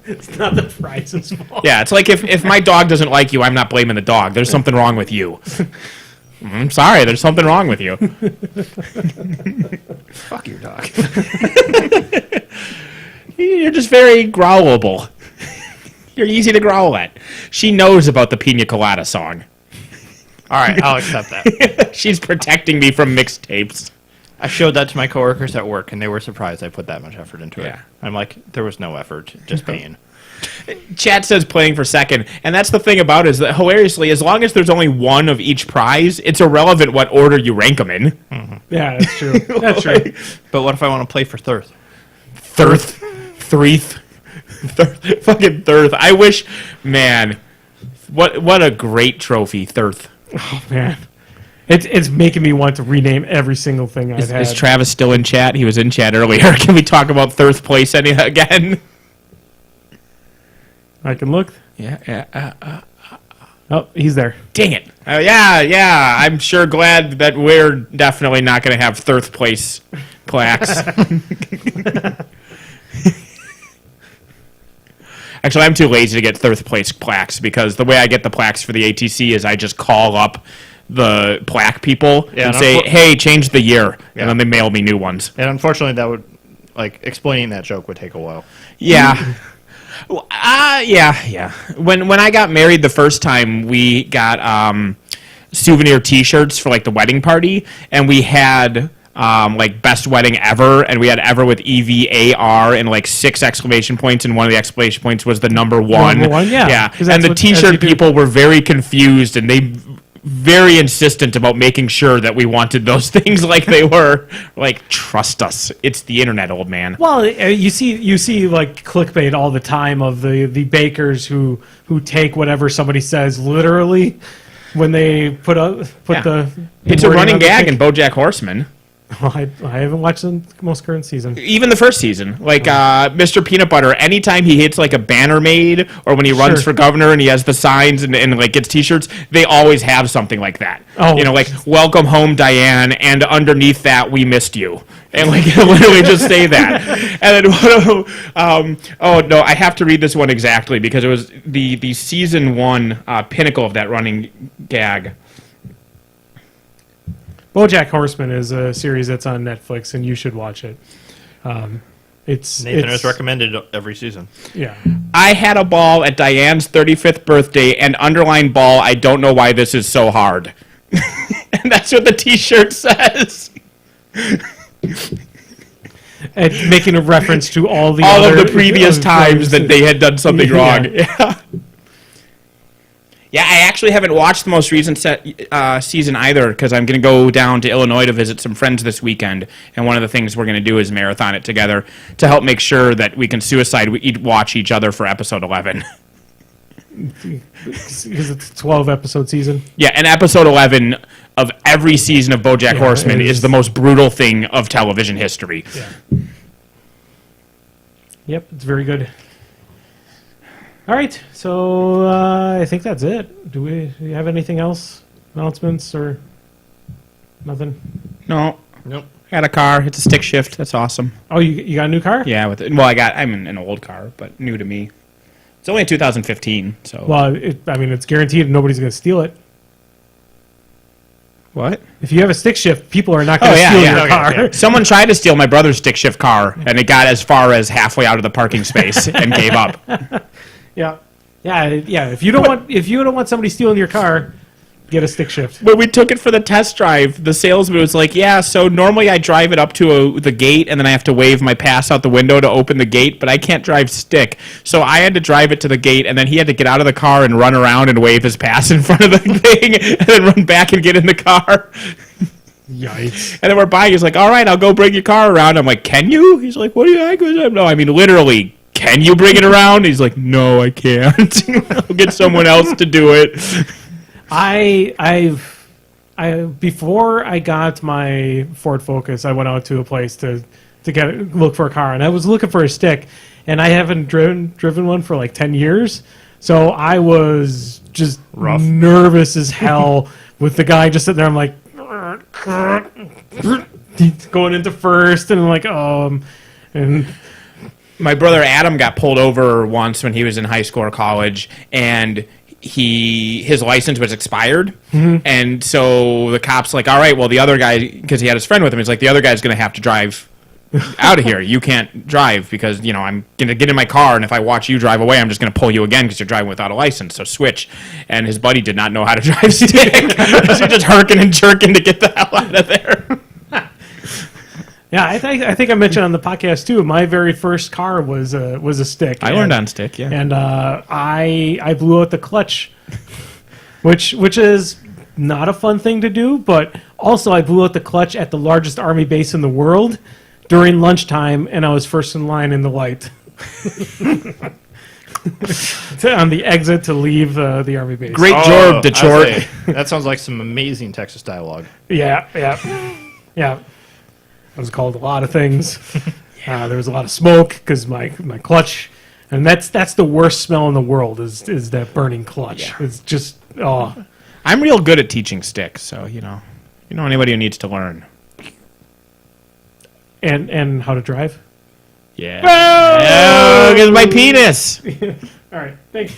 It's not the prize's fault. Yeah, it's like if my dog doesn't like you, I'm not blaming the dog. There's something wrong with you. I'm sorry, there's something wrong with you. Fuck your dog. You're just very growlable. You're easy to growl at. She knows about the Pina Colada song. All right, I'll accept that. She's protecting me from mixtapes. I showed that to my coworkers at work, and they were surprised I put that much effort into it. Yeah. I'm like, there was no effort, just pain. Chat says playing for second, and that's the thing about it is that hilariously, as long as there's only one of each prize, it's irrelevant what order you rank them in. Mm-hmm. Yeah, that's true. That's true. But what if I want to play for Thirth? Thirth, fucking Thirth. I wish, man, what a great trophy, Thirth. Oh man, it's making me want to rename every single thing I've had. Is Travis still in chat? He was in chat earlier. Can we talk about Thirth Place again? I can look. Yeah. Oh, he's there. Dang it. Yeah. I'm sure glad that we're definitely not going to have Thirth Place plaques. Actually, I'm too lazy to get Thirth Place plaques because the way I get the plaques for the ATC is I just call up the plaque people and say, hey, change the year. Yeah. And then they mail me new ones. And unfortunately, that would, explaining that joke would take a while. Yeah. Yeah. When I got married the first time, we got souvenir T-shirts for the wedding party, and we had best wedding ever, and we had ever with EVAR and 6 exclamation points, and one of the exclamation points was the number one. Number one, yeah. And the T-shirt people were very confused, and they very insistent about making sure that we wanted those things like they were. Trust us, it's the internet, old man. Well, you see clickbait all the time of the bakers who take whatever somebody says literally when they put the. It's a running gag in BoJack Horseman. Well, I haven't watched the most current season. Even the first season. Mr. Peanut Butter, anytime he hits a banner maid or when he runs for governor and he has the signs and gets T-shirts, they always have something like that. Oh. Welcome home, Diane, and underneath that, we missed you. And literally just say that. And then oh no, I have to read this one exactly because it was the season 1 pinnacle of that running gag. BoJack Horseman is a series that's on Netflix, and you should watch it. Nathan has recommended every season. Yeah. I had a ball at Diane's 35th birthday, and underlined ball, I don't know why this is so hard. And that's what the T-shirt says. And making a reference to all of the previous times that they had done something wrong. Yeah. Yeah, I actually haven't watched the most recent season either because I'm going to go down to Illinois to visit some friends this weekend, and one of the things we're going to do is marathon it together to help make sure that we can watch each other for episode 11. Because it's a 12-episode season. Yeah, and episode 11 of every season of BoJack Horseman is the most brutal thing of television history. Yeah. Yep, it's very good. All right, so I think that's it. Do we have anything else? Announcements or nothing? No. Nope. I got a car. It's a stick shift. That's awesome. Oh, you got a new car? Yeah. I'm in an old car, but new to me. It's only a 2015, so. Well, it's guaranteed nobody's going to steal it. What? If you have a stick shift, people are not going to steal your car. Yeah. Someone tried to steal my brother's stick shift car, and it got as far as halfway out of the parking space and gave up. Yeah. If you don't want somebody stealing your car, get a stick shift. When we took it for the test drive, the salesman was like, "Yeah, so normally I drive it up to the gate, and then I have to wave my pass out the window to open the gate, but I can't drive stick, so I had to drive it to the gate, and then he had to get out of the car and run around and wave his pass in front of the thing, and then run back and get in the car." Yikes! And then we're buying. He's like, "All right, I'll go bring your car around." I'm like, "Can you?" He's like, "What do you like?" No, I mean literally can you bring it around? He's like, no, I can't. I'll get someone else to do it. Before I got my Ford Focus, I went out to a place to look for a car, and I was looking for a stick, and I haven't driven one for like 10 years, so I was just Rough. nervous as hell with the guy just sitting there. I'm like going into first, and I'm like, and My brother Adam got pulled over once when he was in high school or college, and his license was expired, and so the cop's like, all right, well, the other guy, because he had his friend with him, he's like, the other guy's going to have to drive out of here. You can't drive because, I'm going to get in my car, and if I watch you drive away, I'm just going to pull you again because you're driving without a license, so switch. And his buddy did not know how to drive stick, so he just herking and jerking to get the hell out of there. yeah, I think I mentioned on the podcast too. My very first car was a stick. I learned on stick, yeah. And I blew out the clutch, which is not a fun thing to do. But also, I blew out the clutch at the largest army base in the world during lunchtime, and I was first in line in the light on the exit to leave the army base. Great job, Detroit. That sounds like some amazing Texas dialogue. Yeah. I was called a lot of things. There was a lot of smoke because my clutch, and that's the worst smell in the world is that burning clutch. Yeah. It's just I'm real good at teaching stick, so anybody who needs to learn. And how to drive. Yeah. Oh, it's my penis. All right, thanks.